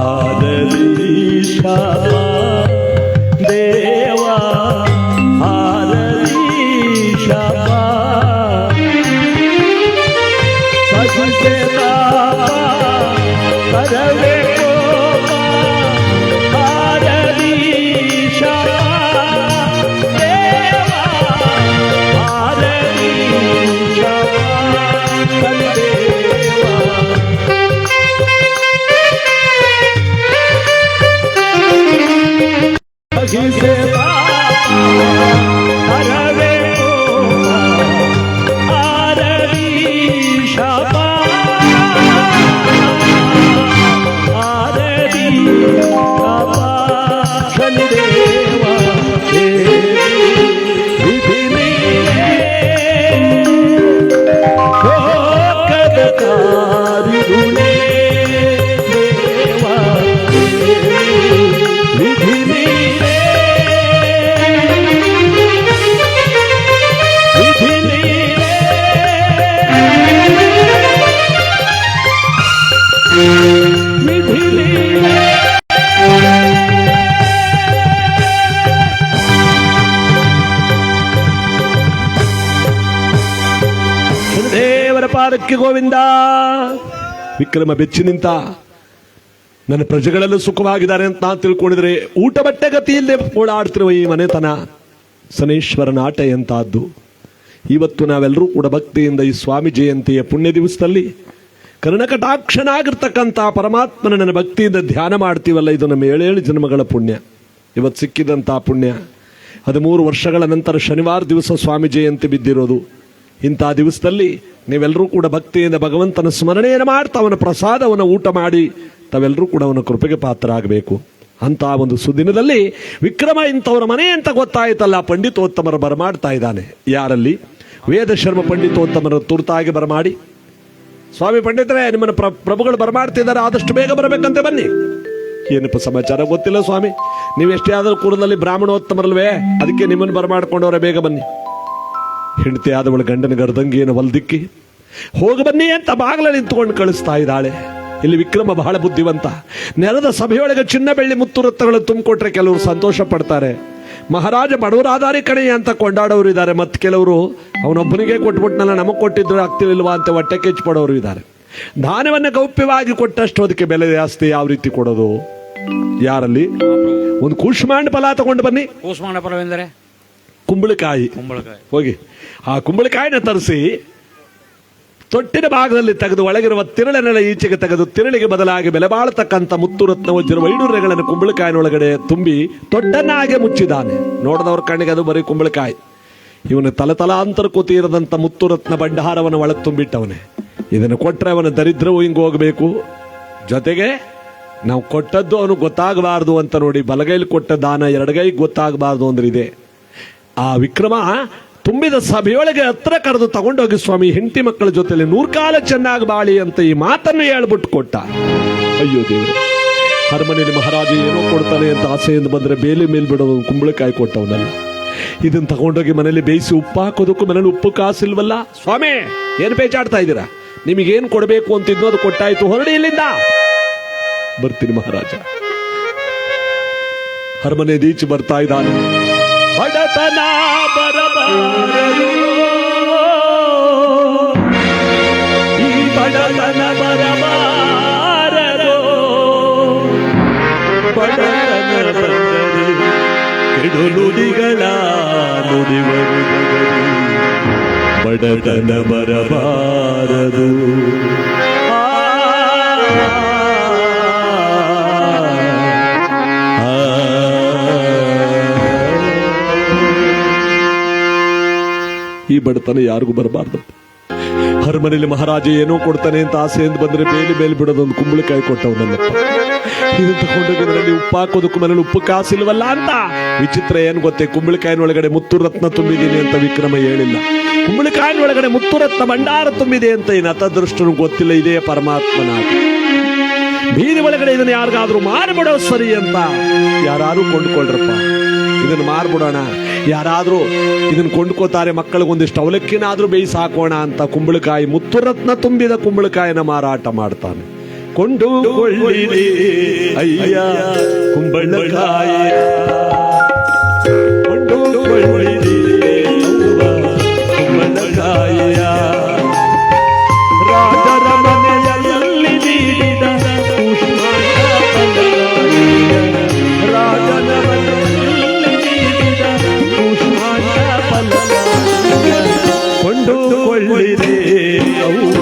ಆದರೀಶಾ ದೇವಾ ಆದರೀಶಾ ಸಸಿಸೇದಾ ಕರವೇ ಆದರೀಶಾ ದೇವಾ ಆದರೀಶಾ ದೇವರ ಪಾದಕ್ಕೆ ಗೋವಿಂದ. ವಿಕ್ರಮ ಬೆಚ್ಚಿ ನಿಂತ. ನನ್ನ ಪ್ರಜೆಗಳೆಲ್ಲ ಸುಖವಾಗಿದ್ದಾರೆ ಅಂತ ನಾನು ತಿಳ್ಕೊಂಡಿದ್ರೆ ಊಟ ಬಟ್ಟೆ ಗತಿ ಇಲ್ಲದೆ ಓಡಾಡ್ತಿರುವ ಈ ಮನೆತನ ಶನೇಶ್ವರನ ಆಟ ಎಂತಹದ್ದು. ಇವತ್ತು ನಾವೆಲ್ಲರೂ ಕೂಡ ಭಕ್ತಿಯಿಂದ ಈ ಸ್ವಾಮಿ ಜಯಂತಿಯ ಪುಣ್ಯ ದಿವಸದಲ್ಲಿ ಕರ್ಣಕಟಾಕ್ಷನಾಗಿರ್ತಕ್ಕಂಥ ಪರಮಾತ್ಮನ ನನ್ನ ಭಕ್ತಿಯಿಂದ ಧ್ಯಾನ ಮಾಡ್ತೀವಲ್ಲ, ಇದು ನಮ್ಮ 7 ಜನ್ಮಗಳ ಪುಣ್ಯ. ಇವತ್ತು ಸಿಕ್ಕಿದಂಥ ಪುಣ್ಯ. 13 ವರ್ಷಗಳ ನಂತರ ಶನಿವಾರ ದಿವಸ ಸ್ವಾಮಿ ಜಯಂತಿ ಬಿದ್ದಿರೋದು. ಇಂಥ ದಿವಸದಲ್ಲಿ ನೀವೆಲ್ಲರೂ ಕೂಡ ಭಕ್ತಿಯಿಂದ ಭಗವಂತನ ಸ್ಮರಣೆಯನ್ನು ಮಾಡ್ತಾ ಅವನ ಪ್ರಸಾದವನ್ನು ಊಟ ಮಾಡಿ ತಾವೆಲ್ಲರೂ ಕೂಡ ಅವನ ಕೃಪೆಗೆ ಪಾತ್ರರಾಗಬೇಕು. ಅಂತ ಒಂದು ಸುದಿನದಲ್ಲಿ ವಿಕ್ರಮ ಇಂಥವರ ಮನೆ ಅಂತ ಗೊತ್ತಾಯ್ತಲ್ಲ, ಪಂಡಿತೋತ್ತಮರು ಬರಮಾಡ್ತಾ ಇದ್ದಾನೆ. ಯಾರಲ್ಲಿ? ವೇದ ಶರ್ಮ ಪಂಡಿತೋತ್ತಮರ ತುರ್ತಾಗಿ ಬರಮಾಡಿ, ಸ್ವಾಮಿ ಪಂಡಿತರೇ ನಿಮ್ಮನ್ನ ಪ್ರಭುಗಳು ಬರಮಾಡ್ತಿದ್ದಾರೆ, ಆದಷ್ಟು ಬೇಗ ಬರಬೇಕಂತೆ, ಬನ್ನಿ. ಏನಪ್ಪ ಸಮಾಚಾರ ಗೊತ್ತಿಲ್ಲ ಸ್ವಾಮಿ, ನೀವೆಷ್ಟೇ ಆದರೂ ಕೂರದಲ್ಲಿ ಬ್ರಾಹ್ಮಣೋತ್ತಮರಲ್ವೇ, ಅದಕ್ಕೆ ನಿಮ್ಮನ್ನು ಬರಮಾಡ್ಕೊಂಡವ್ರೆ, ಬೇಗ ಬನ್ನಿ. ಹೆಂಡತಿ ಆದವಳು ಗಂಡನ ಗರ್ದಂಗಿಯನ್ನು ಹೊಲ್ದಿಕ್ಕಿ ಹೋಗಿ ಬನ್ನಿ ಅಂತ ಬಾಗಿಲಲ್ಲಿ ನಿಂತುಕೊಂಡು ಕಳಿಸ್ತಾ ಇದ್ದಾಳೆ. ಇಲ್ಲಿ ವಿಕ್ರಮ ಬಹಳ ಬುದ್ಧಿವಂತ. ನೆಲದ ಸಭೆಯೊಳಗೆ ಚಿನ್ನ ಬೆಳ್ಳಿ ಮುತ್ತು ರತ್ನಗಳು ತುಂಬಿಕೊಟ್ರೆ ಕೆಲವರು ಸಂತೋಷ ಪಡ್ತಾರೆ, ಮಹಾರಾಜ ಬಡವರಾದಾರಿ ಕಣೆ ಅಂತ ಕೊಂಡಾಡೋರು ಇದ್ದಾರೆ. ಮತ್ತೆ ಕೆಲವರು ಅವನೊಬ್ಬನಿಗೆ ಕೊಟ್ಬಿಟ್ನಲ್ಲ, ನಮಗೆ ಕೊಟ್ಟಿದ್ರು ಆಗ್ತಿಲ್ವಾ ಅಂತ ಹೊಟ್ಟೆ ಕೆಚ್ಚು ಪಡೋರು ಇದ್ದಾರೆ. ದಾನವನ್ನು ಗೌಪ್ಯವಾಗಿ ಕೊಟ್ಟಷ್ಟು ಅದಕ್ಕೆ ಬೆಲೆ ಜಾಸ್ತಿ. ಯಾವ ರೀತಿ ಕೊಡೋದು? ಯಾರಲ್ಲಿ? ಒಂದು ಕೂಷ್ಮಾಂಡ ಫಲ ತಗೊಂಡು ಬನ್ನಿ. ಕೂಷ್ಮಾಂಡ ಫಲವೆಂದರೆ ಕುಂಬಳಕಾಯಿ. ಹೋಗಿ ಆ ಕುಂಬಳಕಾಯಿನ ತರಿಸಿ ತೊಟ್ಟಿನ ಭಾಗದಲ್ಲಿ ತೆಗೆದು ಒಳಗಿರುವ ತಿರುಳನ್ನೆಲ್ಲ ಈಚೆಗೆ ತೆಗೆದು ತಿರುಳಿಗೆ ಬದಲಾಗಿ ಬೆಲೆ ಬಾಳತಕ್ಕಂಥ ಮುತ್ತು ರತ್ನ ವಜ್ರ ವೈಡೂರ್ಯಗಳನ್ನು ಕುಂಬಳಕಾಯಿನೊಳಗಡೆ ತುಂಬಿ ತೊಟ್ಟನ್ನಾಗೆ ಮುಚ್ಚಿದ್ದಾನೆ. ನೋಡಿದವ್ರ ಕಣ್ಣಿಗೆ ಅದು ಬರೀ ಕುಂಬಳಕಾಯಿ. ಇವನು ತಲತಲಾಂತರ ಕೂತಿರದಂಥ ಮುತ್ತು ರತ್ನ ಭಂಡಾರವನ್ನು ಒಳಗೆ ತುಂಬಿಟ್ಟವನೇ. ಇದನ್ನು ಕೊಟ್ಟರೆ ಅವನ ದರಿದ್ರವು ಹಿಂಗೆ ಹೋಗಬೇಕು, ಜೊತೆಗೆ ನಾವು ಕೊಟ್ಟದ್ದು ಅವನು ಗೊತ್ತಾಗಬಾರ್ದು ಅಂತ ನೋಡಿ ಬಲಗೈಲಿ ಕೊಟ್ಟ ದಾನ ಎಡಗೈಗೆ ಗೊತ್ತಾಗಬಾರ್ದು ಅಂದ್ರೆ ಇದೆ. ಆ ವಿಕ್ರಮ ತುಂಬಿದ ಸಭೆಯೊಳಗೆ ಹತ್ರ ಕರೆದು ತಗೊಂಡೋಗಿ ಸ್ವಾಮಿ ಹೆಂಡತಿ ಮಕ್ಕಳ ಜೊತೆಲಿ 100 ಕಾಲ ಚೆನ್ನಾಗಿ ಬಾಳಿ ಅಂತ ಈ ಮಾತನ್ನು ಹೇಳ್ಬಿಟ್ಟು ಕೊಟ್ಟ. ಅಯ್ಯೋ ದೇವ್ರೆ, ಅರಮನೆಯಲ್ಲಿ ಮಹಾರಾಜ ಏನೋ ಕೊಡ್ತಾನೆ ಅಂತ ಆಸೆಯಿಂದ ಬಂದ್ರೆ ಬೇಲಿ ಮೇಲ್ ಬಿಡೋದು ಕುಂಬಳಕಾಯಿ ಕೊಟ್ಟವನಲ್ಲ. ಇದನ್ನ ತಗೊಂಡೋಗಿ ಮನೇಲಿ ಬೇಯಿಸಿ ಉಪ್ಪು ಹಾಕೋದಕ್ಕೂ ಮನೇಲಿ ಉಪ್ಪು ಕಾಸಿಲ್ವಲ್ಲ. ಸ್ವಾಮಿ ಏನ್ ಬೇಜಾಡ್ತಾ ಇದ್ದೀರಾ? ನಿಮಗೇನು ಕೊಡಬೇಕು ಅಂತಿದ್ನೋ ಅದು ಕೊಟ್ಟಾಯ್ತು, ಹೊರಡಿ ಇಲ್ಲಿಂದ. ಬರ್ತೀನಿ ಮಹಾರಾಜ. ಅರಮನೆ ದೀಚೆ ಬರ್ತಾ ಇದ್ದಾನೆ. ಬಡತನ ಬರಬಾರದು, ಈ ಬಡತನ ಬರಬಾರದು, ಬಡತನ ಬಂದರೆ ಕೆಡು ನುಡಿಗಳ ನುಡಿವರು, ಬಡತನ ಬರಬಾರದು. ಈ ಬಡತನ ಯಾರಿಗೂ ಬರಬಾರ್ದು. ಅರಮನೆಯಲ್ಲಿ ಮಹಾರಾಜ ಏನೋ ಕೊಡ್ತಾನೆ ಅಂತ ಆಸೆಯಿಂದ ಬಂದ್ರೆ ಬೇಲಿ ಬೇಲಿ ಬಿಡೋದೊಂದು ಕುಂಬಳಕಾಯಿ ಕೊಟ್ಟವನಲ್ಲಪ್ಪ. ಇದನ್ನ ತಗೊಂಡೋಗಿ ಮನೇಲಿ ಉಪ್ಪು ಹಾಕೋದಕ್ಕೂ ಮನೇಲಿ ಉಪ್ಪು ಕಾಸಿಲ್ವಲ್ಲ ಅಂತ. ವಿಚಿತ್ರ ಏನ್ ಗೊತ್ತೇ, ಕುಂಬಳಕಾಯಿನೊಳಗಡೆ ಮುತ್ತು ರತ್ನ ತುಂಬಿದ್ದೀನಿ ಅಂತ ವಿಕ್ರಮ ಹೇಳಿಲ್ಲ. ಕುಂಬಳಕಾಯಿನೊಳಗಡೆ ಮುತ್ತು ರತ್ನ ಭಂಡಾರ ತುಂಬಿದೆ ಅಂತ ಈ ನತದೃಷ್ಟನು ಗೊತ್ತಿಲ್ಲ. ಇದೇ ಪರಮಾತ್ಮನ ಬೀದಿ ಒಳಗಡೆ ಇದನ್ನ ಯಾರಿಗಾದ್ರೂ ಮಾರ್ಬಿಡೋ ಸರಿ ಅಂತ ಯಾರು ಕೊಂಡ್ಕೊಳ್ರಪ್ಪ. ಇದನ್ನ ಮಾರ್ಬಿಡೋಣ, ಯಾರಾದ್ರೂ ಇದನ್ನ ಕೊಂಡ್ಕೋತಾರೆ, ಮಕ್ಕಳಿಗೊಂದಿಷ್ಟು ಅವಲಕ್ಕಿನಾದ್ರೂ ಬೇಯಿಸಿ ಹಾಕೋಣ ಅಂತ ಕುಂಬಳಕಾಯಿ, ಮುತ್ತುರತ್ನ ತುಂಬಿದ ಕುಂಬಳಕಾಯಿನ ಮಾರಾಟ ಮಾಡ್ತಾನೆ. ಕೊಂಡುಕೊಳ್ಳಿರಿ ಅಯ್ಯ ಕುಂಬಳಕಾಯಿ, ಕೊಂಡುಕೊಳ್ಳಿರಿ ಕುಂಬಳಕಾಯಿಯ, ರಾಜರ ಮನೆಯಲ್ಲಿ ನೀಡಿದ ಕೂಷ್ಮಾಂಡ ಫಲಕಾಯಿಯ, ರಾಜನ ಮನೆಯಲ್ಲಿ ನೀಡಿದ ಕೂಷ್ಮಾಂಡ ಫಲಕಾಯಿಯ, ಕೊಂಡುಕೊಳ್ಳಿರಿ ಅವ್ವ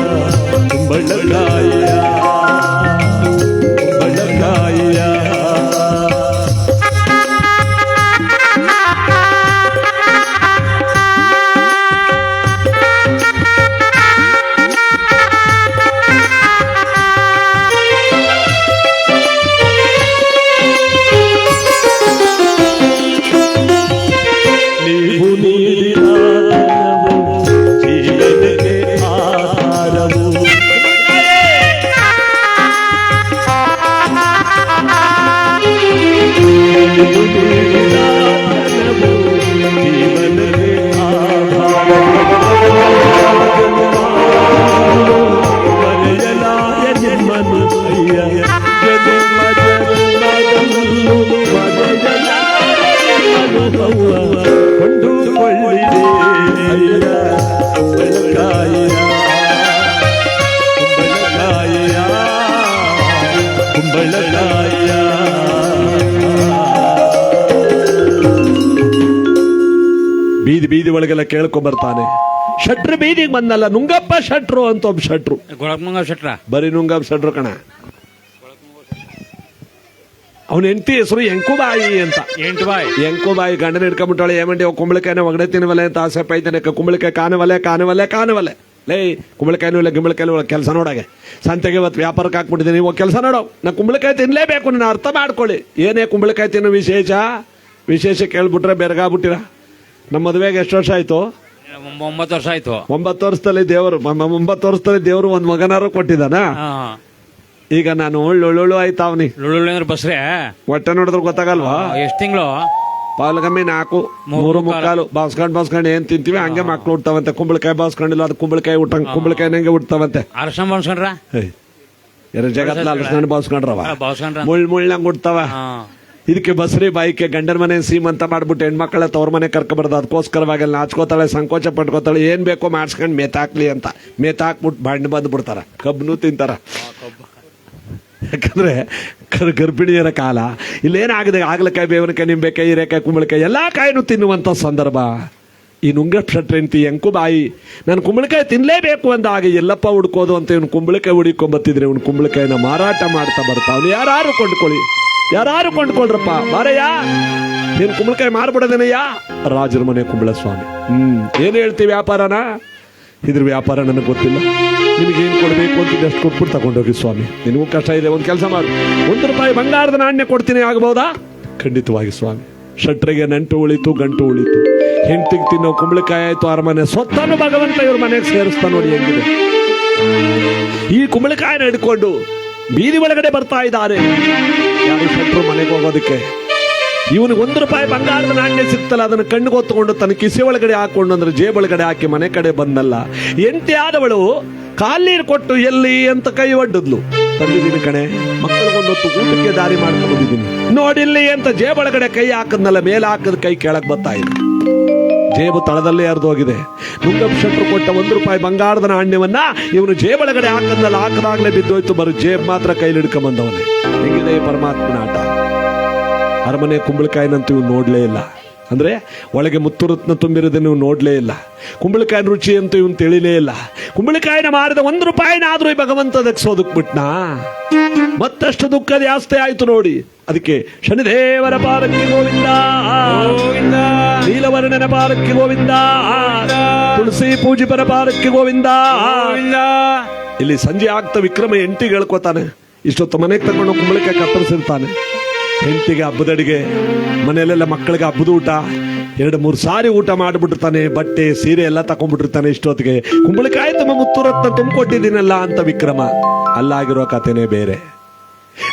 ಕುಂಬಳಕಾಯಿಯ, ಕುಂಬಳಕಾಯಿಯ. ನೀವು ನೀಡಿದ ಜೀವನಕ್ಕೆ ಆಧಾರವು, ಜೀವನಕ್ಕೆ ಮರೆಯಲಾಯ ನಿಮ್ಮನು ಅಯ್ಯ ಜನ್ಮ ಜನ್ಮದಲ್ಲೂ ಮರೆಯಲಾಯ ನಿಮ್ಮನು ಅವ್ವ, ಕೊಂಡುಕೊಳ್ಳಿರಿ ಅಯ್ಯ ಕುಂಬಳಕಾಯಿಯ, ಕುಂಬಳಕಾಯಿಯ, ಕುಂಬಳಕಾಯಿಯ. ಬೀದಿ ಬೀದಿ ಒಳಗೆಲ್ಲ ಕೇಳ್ಕೊಂಬರ್ತಾನೆ. ಶಟ್ರು ಬೀದಿಗೆ ಬಂದಲ್ಲ, ನುಂಗಪ್ಪ ಶಟ್ರು ಅಂತ ಒಬ್ಬ ಶಟ್ರು. ಶೆಟ್ರ ಬರೀ ನುಂಗಪ್ಪ ಶಟ್ರು ಕಣ. ಅವನ ಹೆಂಡತಿ ಹೆಸರು ಎಂಕುಬಾಯಿ ಅಂತ. ಎಂಕುಬಾಯಿ ಗಂಡನ ಹಿಡ್ಕೊಂಡ್ಬಿಟ್ಟಾಳೆ. ಏಮಂಡಿ ಕುಂಬಳಕಾಯಿನ ಒಗಡೆ ತಿನ್ನವಲೆ ಅಂತ ಆಸೆ ಪೈತಾನೆ. ಕುಂಬಳಕಾಯಿ ಕಾಣವಲೆ ಕಾಣವಲೆ ಕಾಣವಲೆ. ಲೇ ಕುಂಬಳಕಾಯಿನೂ ಇಲ್ಲ ಗಿಂಬಳಕಾಯಿನೂ ಇಲ್ಲ, ಕೆಲಸ ನೋಡಾಗೆ ಸಂತೆಗೆ ಇವತ್ತು ವ್ಯಾಪಾರಕ್ಕೆ ಹಾಕ್ಬಿಟ್ಟಿದ್ದೀನಿ, ಇವಾಗ ಕೆಲಸ ನೋಡೋ. ನಾ ಕುಂಬಳಕಾಯಿ ತಿನ್ಲೇಬೇಕು, ನಾನು ಅರ್ಥ ಮಾಡ್ಕೊಳ್ಳಿ. ಏನೇ ಕುಂಬಳಕಾಯಿ ತಿನ್ನೋ ವಿಶೇಷ ಕೇಳ್ಬಿಟ್ರೆ ಬೆರಗಾಗ್ಬಿಟ್ಟಿರ. ನಮ್ಮ ಮದುವೆಗೆ ಎಷ್ಟು ವರ್ಷ ಆಯ್ತು? 9 ವರ್ಷ ಆಯ್ತು. 9 ವರ್ಷದಲ್ಲಿ ದೇವರು ಒಂದ್ ಮಗನಾರು ಕೊಟ್ಟಿದ್ದಾನ. ಈಗ ನಾನು ಒಳ್ಳೊಳ್ಳು ಆಯ್ತಾ ಅವನಿ ಲುಳ್ಳು ಬಸ್ರೆ ಹೊಟ್ಟೆ ನೋಡಿದ್ರೆ ಗೊತ್ತಾಗಲ್ವಾ? ಎಷ್ಟು ತಿಂಗಳು? ಪಾಲ್ಗಮ್ಮಿ 4 3 ಮುಕ್ಕಾಲು ಬಾಸ್ಕೊಂಡ್ ಏನ್ ತಿಂತೀವಿ ಹಂಗೆ ಮಕ್ಳು ಹುಡ್ತಾವಂತೆ. ಕುಂಬಳಕಾಯಿ ಬಾಸ್ಕೊಂಡಿಲ್ಲ, ಅದು ಕುಂಬಳಕಾಯಿ ಕುಂಬಳಕಾಯಿ ನಂಗೆ ಹುಡ್ತಾವಂತೆ. ಅರಶಿನ ಬಾಸ್ಕೊಂಡ್ರ ಜಗತ್ಲ ಅಲಸ್ಕೊಂಡು ಬಾಸ್ಕೊಂಡ್ರವ ಮುಳ್ಳಂಗ್ ಹುಡ್ತಾವ. ಇದಕ್ಕೆ ಬಸ್ರಿ ಬಾಯಿಕೆ ಗಂಡನ ಮನೆ ಸೀಮಂತ ಮಾಡ್ಬಿಟ್ಟು ಹೆಣ್ಮಕ್ಳ ತವ್ರ ಮನೆ ಕರ್ಕೊಬಾರ್ದು. ಅದಕ್ಕೋಸ್ಕರವಾಗಿ ನಾಚ್ಕೋತಾಳೆ, ಸಂಕೋಚ ಪಟ್ಕೋತಾಳೆ. ಏನ್ ಬೇಕೋ ಮಾಡ್ಸ್ಕೊಂಡ್ ಮೇತಾಕ್ಲಿ ಅಂತ ಮೇತಾಕ್ಬಿಟ್ಟು ಬಂಡ್ ಬಂದ್ಬಿಡ್ತಾರ. ಕಬ್ಬನು ತಿಂತಾರ. ಯಾಕಂದ್ರೆ ಗರ್ಭಿಣಿಯರ ಕಾಲ. ಇಲ್ಲೇನಾಗಿದೆ, ಆಗ್ಲಕಾಯಿ, ಬೇವನಕಾಯಿ, ನಿಂಬೆಕಾಯಿ, ಹೀರೆಕಾಯಿ, ಕುಂಬಳಕಾಯಿ ಎಲ್ಲಾ ಕಾಯಿನೂ ತಿನ್ನುವಂತ ಸಂದರ್ಭ. ಈ ನುಂಗಪ್ಪ ಶೆಟ್ರಂತಿ ಎಂಕುಬಾಯಿ ನಾನು ಕುಂಬಳಕಾಯಿ ತಿನ್ಲೇಬೇಕು ಅಂದಾಗ ಎಲ್ಲಪ್ಪ ಹುಡ್ಕೋದು ಅಂತ ಇವನು ಕುಂಬಳಕಾಯಿ ಹುಡುಕೊಂಬತ್ತಿದ್ರೆ ಇವನು ಕುಂಬಳಕಾಯಿನ ಮಾರಾಟ ಮಾಡ್ತಾ ಬರ್ತಾವನು. ಯಾರು ಕೊಂಡ್ಕೊಳ್ರಪ್ಪ ಮಾರಯ್ಯ, ನೀನು ಕುಂಬಳಕಾಯಿ ಮಾರ್ಬಿಡೋದೇನಯ್ಯ? ರಾಜರ ಮನೆ ಕುಂಬಳ ಸ್ವಾಮಿ. ಏನ್ ಹೇಳ್ತೀವಿ ವ್ಯಾಪಾರನ? ಇದ್ರ ವ್ಯಾಪಾರ ನನಗೆ ಗೊತ್ತಿಲ್ಲ. ನಿಮಗೇನು ಕೊಡಬೇಕು ಅಂತಿದ್ದು ಅಷ್ಟು ಕೊಟ್ಬಿಟ್ಟು ತಗೊಂಡೋಗಿ ಸ್ವಾಮಿ. ನಿನಗೂ ಕಷ್ಟ ಇದೆ, ಒಂದು ಕೆಲಸ ಮಾಡು, 1 ರೂಪಾಯಿ ಬಂಗಾರದ ನಾಣ್ಯ ಕೊಡ್ತೀನಿ, ಆಗಬಹುದಾ? ಖಂಡಿತವಾಗಿ ಸ್ವಾಮಿ. ಶೆಟ್ರಿಗೆ ನಂಟು ಉಳಿತು, ಗಂಟು ಉಳಿತು. ಹೆಂಡತಿಗೆ ತಿನ್ನೋ ಕುಂಬಳಕಾಯಿ ಆಯ್ತು ಅರಮನೆ ಸ್ವತ್ತನ್ನು ಭಗವಂತ ಇವ್ರ ಮನೆಗೆ ಸೇರಿಸ್ತಾ ನೋಡಿ ಹೆಂಗಿದೆ. ಈ ಕುಂಬಳಕಾಯಿನ ಹಿಡ್ಕೊಂಡು ಬೀದಿ ಒಳಗಡೆ ಬರ್ತಾ ಇದ್ದಾರೆ ಯಾರು ಶೆಟ್ರು ಮನೆಗೆ ಹೋಗೋದಕ್ಕೆ. ಇವನಿಗೆ ₹1 ಬಂಗಾರದ ನಾಣ್ಯ ಸಿಕ್ತಲ್ಲ, ಅದನ್ನು ಕಣ್ಣಿಗೆ ಹೊತ್ತುಕೊಂಡು ತನ್ನ ಕಿಸೆ ಒಳಗಡೆ ಹಾಕೊಂಡು ಅಂದ್ರೆ ಜೇಬೊಳಗಡೆ ಹಾಕಿ ಮನೆ ಕಡೆ ಬಂದಲ್ಲ. ಹೆಂಡತಿ ಆದವಳು ಕಾಲೀರು ಕೊಟ್ಟು ಎಲ್ಲಿ ಅಂತ ಕೈ ಒಡ್ಡದ್ಲು. ತಂದಿದ್ದೀನಿ ಕಣೆ, ಮಕ್ಕಳಿಗೊಂದೊತ್ತು ಊಟಕ್ಕೆ ದಾರಿ ಮಾಡ್ಕೊಂಡು ಬಂದಿದ್ದೀನಿ ನೋಡಿಲ್ಲಿ ಅಂತ ಜೇಬೊಳಗಡೆ ಕೈ ಹಾಕದ್ನಲ್ಲ, ಮೇಲೆ ಹಾಕದ ಕೈ ಕೆಳಗೆ ಬರ್ತಾ ಇದೆ. ಜೇಬು ತಳದಲ್ಲೇ ಹರಿದೋಗಿದೆ. ನುಂಗಪ್ಪ ಶೆಟ್ರು ಕೊಟ್ಟ ₹1 ಬಂಗಾರದ ನಾಣ್ಯವನ್ನ ಇವನು ಜೇಬೊಳಗಡೆ ಹಾಕದ್ನಲ್ಲ, ಹಾಕದಾಗ್ಲೇ ಬಿದ್ದೋಯ್ತು. ಬರೋ ಜೇಬ್ ಮಾತ್ರ ಕೈಲಿ ಹಿಡ್ಕೊಂಬಂದವನೇ. ಹೆಂಗಿದೆ ಪರಮಾತ್ಮನ ಆಟ. ಅರಮನೆ ಕುಂಬಳಕಾಯಿನಂತೂ ಇವ್ನು ನೋಡ್ಲೇ ಇಲ್ಲ. ಅಂದ್ರೆ ಒಳಗೆ ಮುತ್ತುರತ್ನ ತುಂಬಿರೋದನ್ನು ಇವ್ನು ನೋಡ್ಲೇ ಇಲ್ಲ. ಕುಂಬಳಕಾಯಿನ ರುಚಿ ಅಂತೂ ಇವನು ತಿಳಿಲೇ ಇಲ್ಲ. ಕುಂಬಳಕಾಯಿನ ಮಾರಿದ ₹1 ಈ ಭಗವಂತ ದಕ್ಸೋದಕ್ ಬಿಟ್ನಾ. ಮತ್ತಷ್ಟು ದುಃಖ ಜಾಸ್ತಿ ಆಯ್ತು ನೋಡಿ. ಅದಕ್ಕೆ ಶನಿದೇವರ ಪಾರಕ್ಕೆ ಗೋವಿಂದ, ನೀಲವರ್ಣನ ಪಾರಕ್ಕೆ ಗೋವಿಂದ, ತುಳಸಿ ಪೂಜಿಪರ ಪಾರಕ್ಕೆ ಗೋವಿಂದ. ಇಲ್ಲಿ ಸಂಜೆ ಆಗ್ತಾ ವಿಕ್ರಮ ಹೆಂಡತಿ ಹೇಳ್ಕೊತಾನೆ. ಇಷ್ಟೊತ್ತು ಮನೆಗೆ ತಗೊಂಡು ಕುಂಬಳಕಾಯಿ ಕತ್ತರಿಸಿರ್ತಾನೆ. ಹೆಂಡತಿಗೆ ಹಬ್ಬದ ಅಡಿಗೆ, ಮನೆಯಲ್ಲೆಲ್ಲ ಮಕ್ಕಳಿಗೆ ಹಬ್ಬದ ಊಟ, 2-3 ಸಾರಿ ಊಟ ಮಾಡಿಬಿಟ್ಟಿರ್ತಾನೆ. ಬಟ್ಟೆ ಸೀರೆ ಎಲ್ಲ ತಕೊಂಡ್ಬಿಟ್ಟಿರ್ತಾನೆ. ಇಷ್ಟೊತ್ತಿಗೆ ಕುಂಬಳಕಾಯಿ ತುಂಬ ಮುತ್ತುರತ್ನ ತುಂಬಿಕೊಟ್ಟಿದ್ದೀನಲ್ಲ ಅಂತ ವಿಕ್ರಮ. ಅಲ್ಲಾಗಿರೋ ಕಥೆನೇ ಬೇರೆ.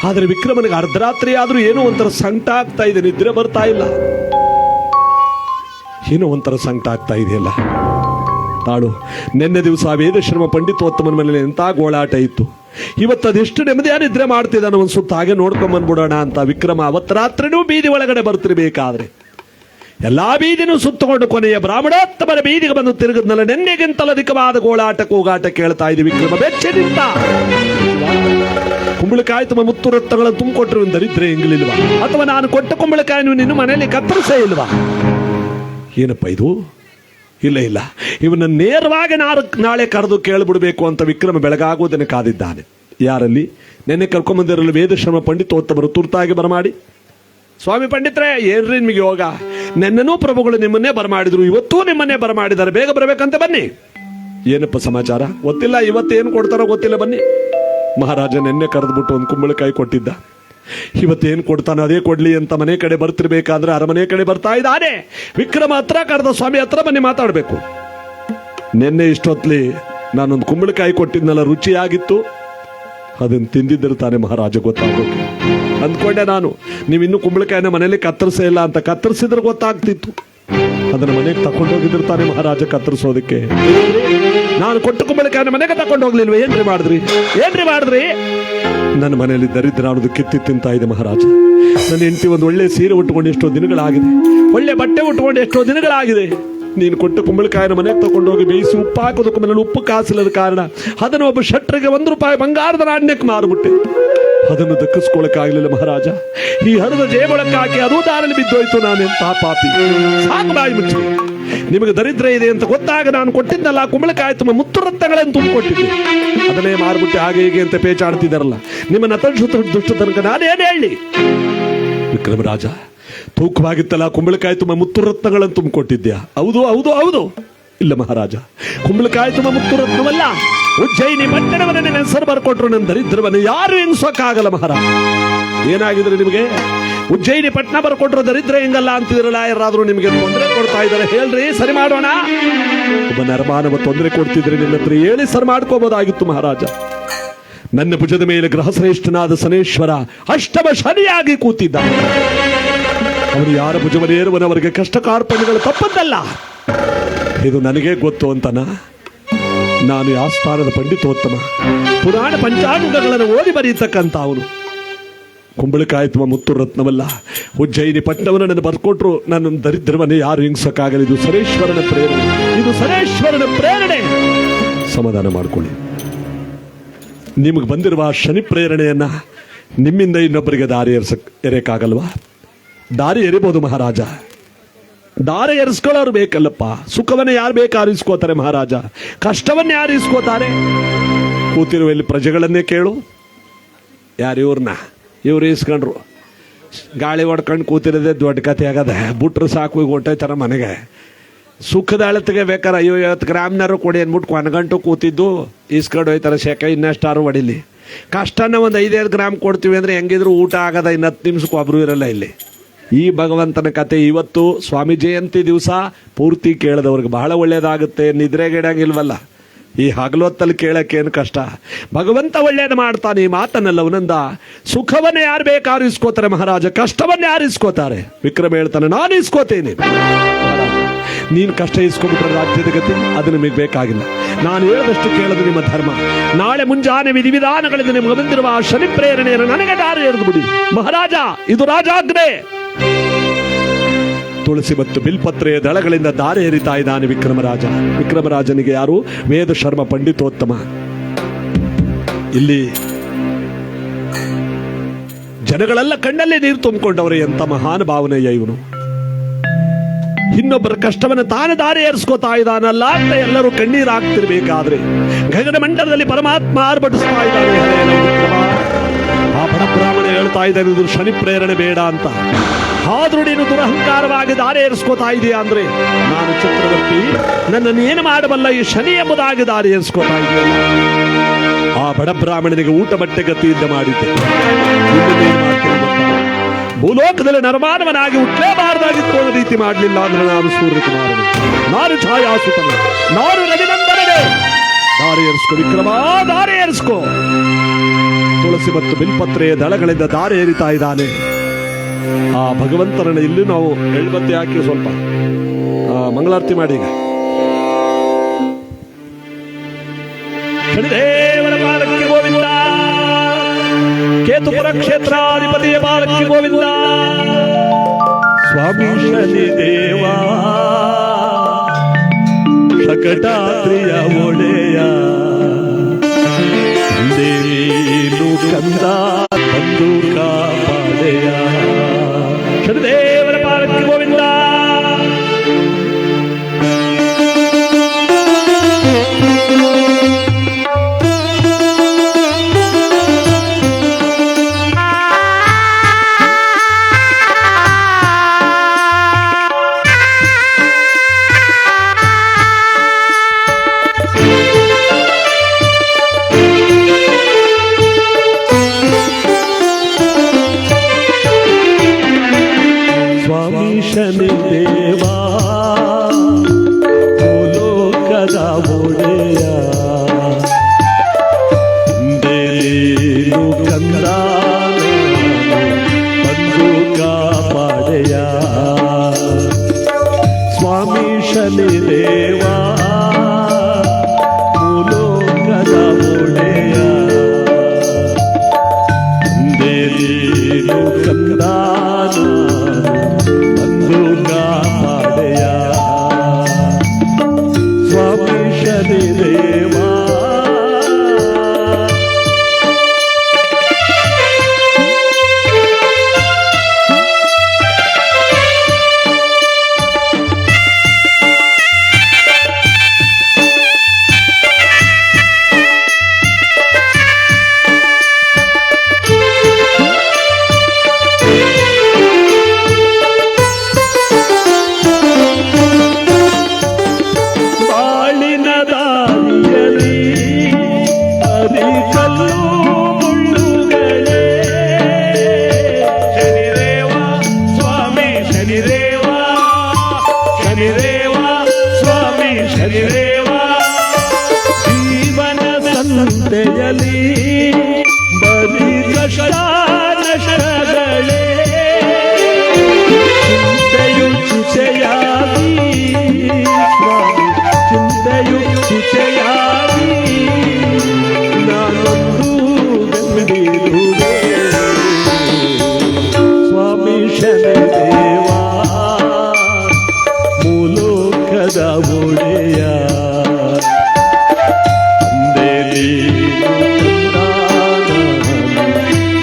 ಆದ್ರೆ ವಿಕ್ರಮನಿಗೆ ಅರ್ಧರಾತ್ರಿ ಆದ್ರೂ ಏನೋ ಒಂಥರ ಸಂಕಟ ಆಗ್ತಾ ಇದೆ, ನಿದ್ರೆ ಬರ್ತಾ ಇಲ್ಲ. ಏನೋ ಒಂಥರ ಸಂಕಟ ಆಗ್ತಾ ಇದೆಯಲ್ಲ. ತಾಳು, ನಿನ್ನೆ ದಿವಸ ವೇದಶ್ರಮ ಪಂಡಿತೋತ್ತಮನ ಮನೇಲಿ ಎಂತ ಗೋಳಾಟ ಇತ್ತು. ಇವತ್ತು ಅದೆಷ್ಟು ನೆಮ್ಮದಿಯ ನಿದ್ರೆ ಮಾಡ್ತಿದ್ದಾನೆ. ಒಂದು ಸುತ್ತ ಹಾಗೆ ನೋಡ್ಕೊಂಡ್ ಬಂದ್ಬಿಡೋಣ ಅಂತ ವಿಕ್ರಮ ಅವತ್ತು ರಾತ್ರಿನೂ ಬೀದಿ ಒಳಗಡೆ ಬರ್ತಿರ್ಬೇಕಾದ್ರೆ ಎಲ್ಲಾ ಬೀದಿನೂ ಸುತ್ತಕೊಂಡು ಕೊನೆಯ ಬ್ರಾಹ್ಮಣೋತ್ತಮರ ಬೀದಿಗೆ ಬಂದು ತಿರುಗದ್ನಲ್ಲ. ನೆನ್ನೆಗಿಂತಲೂ ಅಧಿಕವಾದ ಗೋಳಾಟ ಕೂಗಾಟ ಕೇಳ್ತಾ ಇದೆ ವಿಕ್ರಮ ಬೆಚ್ಚನಿಂದ. ಕುಂಬಳಕಾಯಿ ತುಂಬ ಮುತ್ತುರತ್ನಗಳನ್ನು ತುಂಬಿಕೊಟ್ರು ದರಿದ್ರೆ ಹೆಂಗಿಲ್ವಾ? ಅಥವಾ ನಾನು ಕೊಟ್ಟ ಕುಂಬಳಕಾಯಿ ನಿನ್ನ ಮನೆಯಲ್ಲಿ ಕತ್ತರಿಸೇ ಇಲ್ವಾ? ಏನಪ್ಪ ಇದು? ಇಲ್ಲ, ಇವನ್ನ ನೇರವಾಗಿ ನಾಳೆ ಕರೆದು ಕೇಳ್ಬಿಡ್ಬೇಕು ಅಂತ ವಿಕ್ರಮ ಬೆಳಗಾಗುವುದನ್ನು ಕಾದಿದ್ದಾನೆ. ಯಾರಲ್ಲಿ? ನೆನ್ನೆ ಕರ್ಕೊಂಬಂದಿರಲು ವೇದಶ್ರಮ ಪಂಡಿತೋತ್ತಮರು ತುರ್ತಾಗಿ ಬರಮಾಡಿ, ಸ್ವಾಮಿ ಪಂಡಿತರೇ, ಏನ್ರಿ ನಿಮಗೆ ಯೋಗ? ನೆನ್ನೆನೂ ಪ್ರಭುಗಳು ನಿಮ್ಮನ್ನೇ ಬರಮಾಡಿದ್ರು, ಇವತ್ತೂ ನಿಮ್ಮನ್ನೇ ಬರಮಾಡಿದ್ದಾರೆ, ಬೇಗ ಬರಬೇಕಂತ ಬನ್ನಿ. ಏನಪ್ಪ ಸಮಾಚಾರ? ಗೊತ್ತಿಲ್ಲ, ಇವತ್ತೇನು ಕೊಡ್ತಾರೋ ಗೊತ್ತಿಲ್ಲ, ಬನ್ನಿ. ಮಹಾರಾಜ ನೆನ್ನೆ ಕರೆದ್ಬಿಟ್ಟು ಒಂದು ಕುಂಬಳಕಾಯಿ ಕೊಟ್ಟಿದ್ದ, ಇವತ್ತೇನು ಕೊಡ್ತಾನೋ ಅದೇ ಕೊಡ್ಲಿ ಅಂತ ಮನೆ ಕಡೆ ಬರ್ತಿರ್ಬೇಕಾದ್ರೆ ಅರಮನೆ ಕಡೆ ಬರ್ತಾ ಇದ್ದಾನೆ. ವಿಕ್ರಮ ಹತ್ರ ಕರೆದ, ಸ್ವಾಮಿ ಹತ್ರ ಬನ್ನಿ ಮಾತಾಡ್ಬೇಕು. ನಿನ್ನೆ ಇಷ್ಟೊತ್ಲಿ ನಾನೊಂದು ಕುಂಬಳಕಾಯಿ ಕೊಟ್ಟಿದ್ನಲ್ಲ, ರುಚಿಯಾಗಿತ್ತು, ಅದನ್ನು ತಿಂದಿದ್ದಿರ್ತಾನೆ ಮಹಾರಾಜ ಗೊತ್ತಾಗೋಕೆ ಅಂದ್ಕೊಂಡೆ ನಾನು. ನೀವಿನ್ನೂ ಕುಂಬಳಕಾಯಿನ ಮನೇಲಿ ಕತ್ತರಿಸೇ ಇಲ್ಲ ಅಂತ. ಕತ್ತರಿಸಿದ್ರೆ ಗೊತ್ತಾಗ್ತಿತ್ತು. ಅದನ್ನ ಮನೆಗೆ ತಕೊಂಡೋಗಿದ್ದಿರ್ತಾನೆ ಮಹಾರಾಜ ಕತ್ತರಿಸೋದಕ್ಕೆ. ನಾನು ಕೊಟ್ಟು ಕುಂಬಳಕಾಯಿನ ಮನೆಗೆ ತಕೊಂಡು ಹೋಗ್ಲಿಲ್ವ? ಏನ್ರಿ ಮಾಡಿದ್ರಿ? ನನ್ನ ಮನೆಯಲ್ಲಿ ದರಿದ್ರ ಅನ್ನೋದು ಕಿತ್ತಿ ತಿಂತಾ ಇದೆ ಮಹಾರಾಜ. ನನ್ನ ಹೆಂಡತಿ ಒಂದು ಒಳ್ಳೆ ಸೀರೆ ಉಟ್ಟುಕೊಂಡು ಎಷ್ಟೋ ದಿನಗಳಾಗಿದೆ, ಒಳ್ಳೆ ಬಟ್ಟೆ ಉಟ್ಟುಕೊಂಡು ಎಷ್ಟೋ ದಿನಗಳಾಗಿದೆ. ನೀನು ಕೊಟ್ಟು ಕುಂಬಳಕಾಯಿನ ಮನೆಗೆ ತಗೊಂಡೋಗಿ ಬೇಯಿಸಿ ಉಪ್ಪು ಹಾಕೋದಕ್ಕೆ ಮನೇಲಿ ಉಪ್ಪು ಕಾಸಿಲ್ಲದ ಕಾರಣ ಅದನ್ನು ಒಬ್ಬ ಶೆಟ್ರಿಗೆ ₹1 ಬಂಗಾರದ ನಾಣ್ಯಕ್ಕೆ ಮಾರ್ಬಿಟ್ಟೆ. ಅದನ್ನು ದಕ್ಕಿಸ್ಕೊಳ್ಳಕ್ಕಾಗಲಿಲ್ಲ ಮಹಾರಾಜ. ಈ ಹರಿದ ಜೇಬೊಳಕ್ಕೆ ಹಾಕಿ ಅದೂ ದಾರಲ್ಲಿ ಬಿದ್ದೋಯ್ತು. ನಾನೆಂತ ಪಾಪಿ. ಸಾಕು ಬಾಯಿ ಮುಚ್ಚಿ. ನಿಮಗೆ ದರಿದ್ರ ಇದೆ ಅಂತ ಗೊತ್ತಾಗ ನಾನು ಕೊಟ್ಟಿದ್ದಲ್ಲ ಕುಂಬಳಕಾಯಿ ತುಂಬ ಮುತ್ತುರತ್ನಗಳನ್ನು ತುಂಬಿಕೊಟ್ಟಿದ್ದೆ, ಅದನ್ನೇ ಮಾರ್ಬಿಟ್ಟೆ ಹಾಗೆ ಹೀಗೆ ಅಂತ ಪೇಚಾಡ್ತಿದ್ದಾರಲ್ಲ. ನಿಮ್ಮ ದುಷ್ಟ ತನಕ ನಾನೇನು ಹೇಳಿ? ವಿಕ್ರಮರಾಜ, ತೂಕವಾಗಿತ್ತಲ್ಲ ಕುಂಬಳಕಾಯಿ ತುಂಬ ಮುತ್ತುರತ್ನಗಳನ್ನು ತುಂಬಿಕೊಟ್ಟಿದ್ಯಾ? ಹೌದು. ಇಲ್ಲ ಮಹಾರಾಜ, ಕುಂಬಳಕಾಯಿ ತುಂಬ ಮುತ್ತುರತ್ನವಲ್ಲ, ಉಜ್ಜಯಿನಿ ಪಟ್ಟಣವನ್ನು ನನ್ನ ಹೆಸರು ಬರ್ಕೊಟ್ರು. ನನ್ನ ದರಿದ್ರವನ್ನು ಯಾರು ಹಿಂಸಕ್ಕಾಗಲ್ಲ ಮಹಾರಾಜ. ಏನಾಗಿದ್ರೆ ನಿಮಗೆ? ಉಜ್ಜಯಿನಿ ಪಟ್ಟಣ ಬರ್ಕೊಟ್ರು ದರಿದ್ರ ಹೆಂಗಲ್ಲ ಅಂತಿದ್ರಲ್ಲ. ಯಾರಾದ್ರೂ ನಿಮಗೆ ತೊಂದರೆ ಕೊಡ್ತಾ ಇದ್ದಾರೆ ಹೇಳ್ರಿ, ಸರಿ ಮಾಡೋಣ. ಒಬ್ಬ ನರಮಾನವ ತೊಂದರೆ ಕೊಡ್ತಿದ್ರೆ ನಿನ್ನ ಹತ್ರ ಹೇಳಿ ಸರಿ ಮಾಡ್ಕೋಬಹುದಾಗಿತ್ತು ಮಹಾರಾಜ. ನನ್ನ ಭುಜದ ಮೇಲೆ ಗ್ರಹಶ್ರೇಷ್ಠನಾದ ಶನೇಶ್ವರ ಅಷ್ಟಮ ಶನಿಯಾಗಿ ಕೂತಿದ್ದ. ಅವನು ಯಾರ ಭುಜವನೇರುವನವರಿಗೆ ಕಷ್ಟ ಕಾರ್ಪಣ್ಯಗಳು ತಪ್ಪದ್ದಲ್ಲ, ಇದು ನನಗೆ ಗೊತ್ತು ಅಂತನ. ನಾನು ಆಸ್ಥಾನದ ಪಂಡಿತೋತ್ತಮ, ಪುರಾಣ ಪಂಚಾಂಗಗಳನ್ನು ಓದಿ ಬರೀತಕ್ಕಂಥ ಅವನು. ಕುಂಬಳಕಾಯಿ ತುಂಬ ಮುತ್ತು ರತ್ನವಲ್ಲ, ಉಜ್ಜಯಿನಿ ಪಟ್ಟಣವನ್ನು ನನ್ನ ಬರ್ಕೊಟ್ರು. ನನ್ನ ದರಿದ್ರವನ್ನೇ ಯಾರು ಹಿಂಸಕ್ಕಾಗಲಿ. ಇದು ಸರೇಶ್ವರನ ಪ್ರೇರಣೆ. ಸಮಾಧಾನ ಮಾಡಿಕೊಳ್ಳಿ. ನಿಮಗೆ ಬಂದಿರುವ ಶನಿ ಪ್ರೇರಣೆಯನ್ನ ನಿಮ್ಮಿಂದ ಇನ್ನೊಬ್ಬರಿಗೆ ದಾರಿ ಎರೆಯಕ್ಕಾಗಲ್ವಾ? ದಾರಿ ಎರಿಬಹುದು ಮಹಾರಾಜ, ದಾರಿ ಎರಿಸ್ಕೊಳ್ಳೋರು ಬೇಕಲ್ಲಪ್ಪ. ಸುಖವನ್ನ ಯಾರು ಬೇಕಾದ್ರೂ ಇಸ್ಕೋತಾರೆ ಮಹಾರಾಜ, ಕಷ್ಟವನ್ನ ಯಾರು ಇಸ್ಕೋತಾರೆ? ಕೂತಿರುವ ಇಲ್ಲಿ ಪ್ರಜೆಗಳನ್ನೇ ಕೇಳು. ಯಾರು ಇವ್ರು ಇಸ್ಕೊಂಡ್ರು, ಗಾಳಿ ಹೊಡ್ಕೊಂಡು ಕೂತಿರೋದೇ ದೊಡ್ಡ ಕಥೆ ಆಗದೆ. ಬಿಟ್ರು ಸಾಕು, ಈಗ ಹೊಟ್ಟೈತಾರ ಮನೆಗೆ. ಸುಖದ ಅಳತೆಗೆ ಬೇಕಾರೆ 50 ಗ್ರಾಮ್ನಾರು ಕೊಡಿ ಅಂದ್ಬಿಟ್ಟು ಕೊನಗಂಟು ಕೂತಿದ್ದು ಇಸ್ಕೊಂಡು ಹೋಯ್ತಾರೆ. ಶೆಕೆ ಇನ್ನಷ್ಟಾರು ಹೊಡಿಲಿ. ಕಷ್ಟನ ಒಂದು 5-5 ಗ್ರಾಮ್ ಕೊಡ್ತೀವಿ ಅಂದ್ರೆ ಹೆಂಗಿದ್ರು ಊಟ ಆಗದ. ಇನ್ನು 10 ನಿಮಿಷಕ್ಕೆ ಒಬ್ರು ಇರಲ್ಲ ಇಲ್ಲಿ. ಈ ಭಗವಂತನ ಕತೆ ಇವತ್ತು ಸ್ವಾಮಿ ಜಯಂತಿ ದಿವಸ ಪೂರ್ತಿ ಕೇಳಿದವ್ರಿಗೆ ಬಹಳ ಒಳ್ಳೇದಾಗುತ್ತೆ. ನಿದ್ರೆಗೆಡಂಗಿಲ್ವಲ್ಲ, ಈ ಹಗಲೊತ್ತಲ್ಲಿ ಕೇಳಕ್ಕೇನು ಕಷ್ಟ. ಭಗವಂತ ಒಳ್ಳೇದು ಮಾಡ್ತಾನೆ. ಈ ಮಾತನ್ನೆಲ್ಲ ಅವನಂದ. ಸುಖವನ್ನ ಯಾರು ಬೇಕಾದ್ರೂ ಇಸ್ಕೋತಾರೆ ಮಹಾರಾಜ, ಕಷ್ಟವನ್ನ ಯಾರು ಇಸ್ಕೋತಾರೆ? ವಿಕ್ರಮ ಹೇಳ್ತಾನೆ, ನಾನು ಇಸ್ಕೋತೇನೆ. ನೀನು ಕಷ್ಟ ಇಸ್ಕೊಂಡ್ಬಿಟ್ರೆ ರಾಜ್ಯದ ಗತಿ ಅದು ನಿಮಗೆ ಬೇಕಾಗಿಲ್ಲ. ನಾನು ಹೇಳದಷ್ಟು ಕೇಳೋದು ನಿಮ್ಮ ಧರ್ಮ. ನಾಳೆ ಮುಂಜಾನೆ ವಿಧಿವಿಧಾನಗಳಿಂದ ನಿಮಗೆ ಬಂದಿರುವ ಆ ಶನಿ ಪ್ರೇರಣೆಯನ್ನು ನನಗೆ ದಾರಿ ಎರೆದು ಬಿಡಿ ಮಹಾರಾಜ, ಇದು ರಾಜಾಜ್ಞೆ. ತುಳಸಿ ಮತ್ತು ಬಿಲ್ಪತ್ರೆಯ ದಳಗಳಿಂದ ದಾರಿ ಎರಿತಾ ಇದ್ದಾನೆ ವಿಕ್ರಮರಾಜ. ವಿಕ್ರಮರಾಜನಿಗೆ ಯಾರು? ವೇದ ಶರ್ಮ ಪಂಡಿತೋತ್ತಮ. ಇಲ್ಲಿ ಜನಗಳೆಲ್ಲ ಕಣ್ಣಲ್ಲೇ ನೀರು ತುಂಬಿಕೊಂಡವರೇ. ಎಂತ ಮಹಾನ್ ಭಾವನೆಯ ಇವನು. ಇನ್ನೊಬ್ಬರ ಕಷ್ಟವನ್ನು ತಾನು ದಾರಿ ಏರಿಸ್ಕೋತಾ ಇದ್ದಾನಲ್ಲ ಅಂತ ಎಲ್ಲರೂ ಕಣ್ಣೀರು ಹಾಕ್ತಿರ್ಬೇಕಾದ್ರೆ ಗಗನ ಮಂಡಲದಲ್ಲಿ ಪರಮಾತ್ಮ ಆರ್ಭಟಿಸ್ತಾ ಇದ್ದಾನೆ. ಆ ಬಡ ಬ್ರಾಹ್ಮಣ ಹೇಳ್ತಾ ಇದ್ದಾನೆ, ಇದು ಶನಿ ಪ್ರೇರಣೆ ಬೇಡ ಅಂತ. ಆದ್ರೂ ನೀನು ದುರಹಂಕಾರವಾಗಿ ದಾರಿ ಏರಿಸ್ಕೋತಾ ಇದೆಯಾ ಅಂದ್ರೆ, ನಾನು ಚಕ್ರವರ್ತಿ, ನನ್ನನ್ನು ಏನು ಮಾಡಬಲ್ಲ ಈ ಶನಿ ಎಂಬುದಾಗಿ ದಾರಿ ಏರಿಸ್ಕೋತಾ ಇದೆಯಲ್ಲ. ಆ ಬಡ ಬ್ರಾಹ್ಮಣನಿಗೆ ಊಟ ಬಟ್ಟೆ ಗತಿಯಿಂದ ಮಾಡಿದ್ದೆ. ಭೂಲೋಕದಲ್ಲಿ ನರಮಾನವನಾಗಿ ಹುಟ್ಟಲೇಬಾರದಾಗಿತ್ತು ಅನ್ನೋ ರೀತಿ ಮಾಡಲಿಲ್ಲ ಅಂದ್ರೆ ನಾನು ಸೂರ್ಯಕುಮಾರನು, ನಾನು ಛಾಯಾಸುತನು, ನಾನು ರವಿನಂದನನೇ. ದಾರಿ ಏರಿಸ್ಕೋ ವಿಕ್ರಮ, ದಾರಿ ಏರಿಸ್ಕೋ. ತುಳಸಿ ಮತ್ತು ಬಿಲ್ಪತ್ರೆಯ ದಳಗಳಿಂದ ದಾರಿ ಏರಿತಾ ಇದ್ದಾನೆ ಆ ಭಗವಂತನನ್ನು. ಇಲ್ಲಿ ನಾವು ಎಳ್ಬತ್ತಿ ಹಾಕಿ ಸ್ವಲ್ಪ ಮಂಗಳಾರತಿ ಮಾಡಿ. ಈಗ ಶನಿದೇವರ ಪಾಲಕ್ಕೆ ಗೋವಿಂದ, ಕೇತುಪುರ ಕ್ಷೇತ್ರಾಧಿಪತಿಯ ಪಾಲಕ್ಕೆ ಗೋವಿಂದ. ಸ್ವಾಮಿ ಶನಿದೇವ ಶಕಟಾದ್ರಿಯ ಒಡೆಯ, ದೇವೀನು ಕಂದ ಬಂದು ಕಾಪಾಡೆಯ. ಶನಿದೇವರ ಪಾಲಕ್ಕೆ ಗೋವಿಂದ. ಶನಿದೇವ ಭೂಲೋಕದ ಒಡೆಯ, ದೇವೀನು ಕಂದ ಬಂದು ಕಾಪಾಡೆಯ. ಸ್ವಾಮಿ ಶನಿದೇವ ಭೂಲೋಕದ ಒಡೆಯ, ದೇವೀನು ಕಂದ ಕಾಪಾಡೆಯ. ಸ್ವಾಮಿ ಶನಿದೇವ. ಜೀವನ ಸಂತೆಯಲ್ಲಿ ಬರೀ ಕಷ್ಟ ನಷ್ಟಗಳೇ, ಚಿಂತೆಯು ಚಿತೆಯಾಗಿ ಸ್ವಾಮಿ, ಚಿಂತೆಯು ಚಿತೆಯಾಗಿ ನಾನೊಂದು ಗಂಡಿರುವೆ. ಸ್ವಾಮಿ ಶನಿದೇವ ಮೂಲೋಕದ ಒಡೆಯ,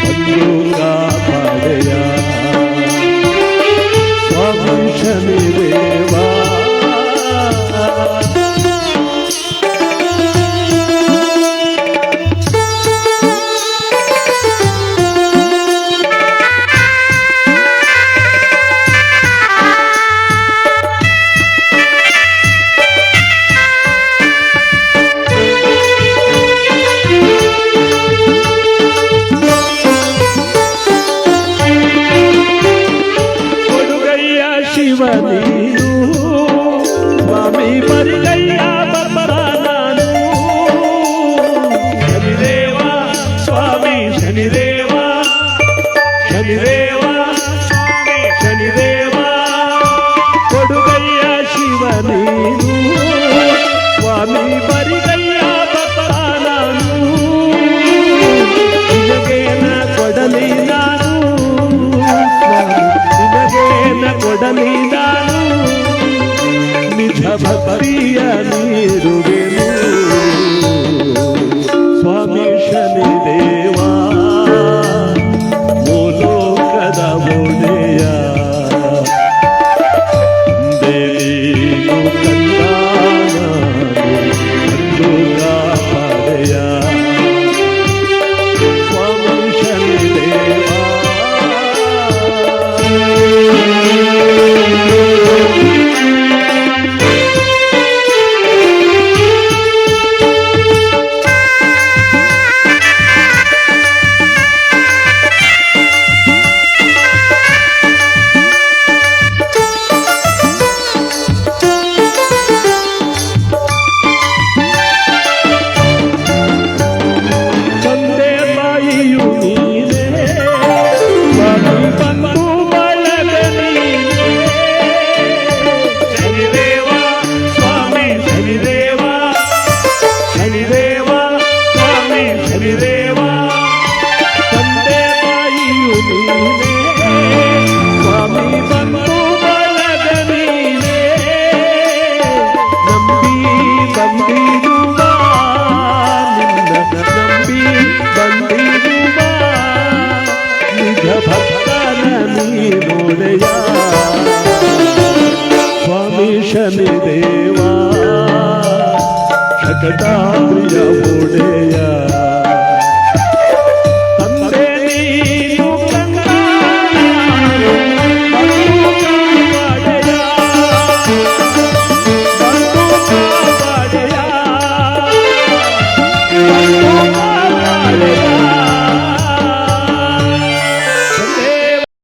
ಬಂದು ಕಾಪಾಡೆಯ. ಸ್ವಾಮಿ ಶನಿದೇವ. ಶನಿ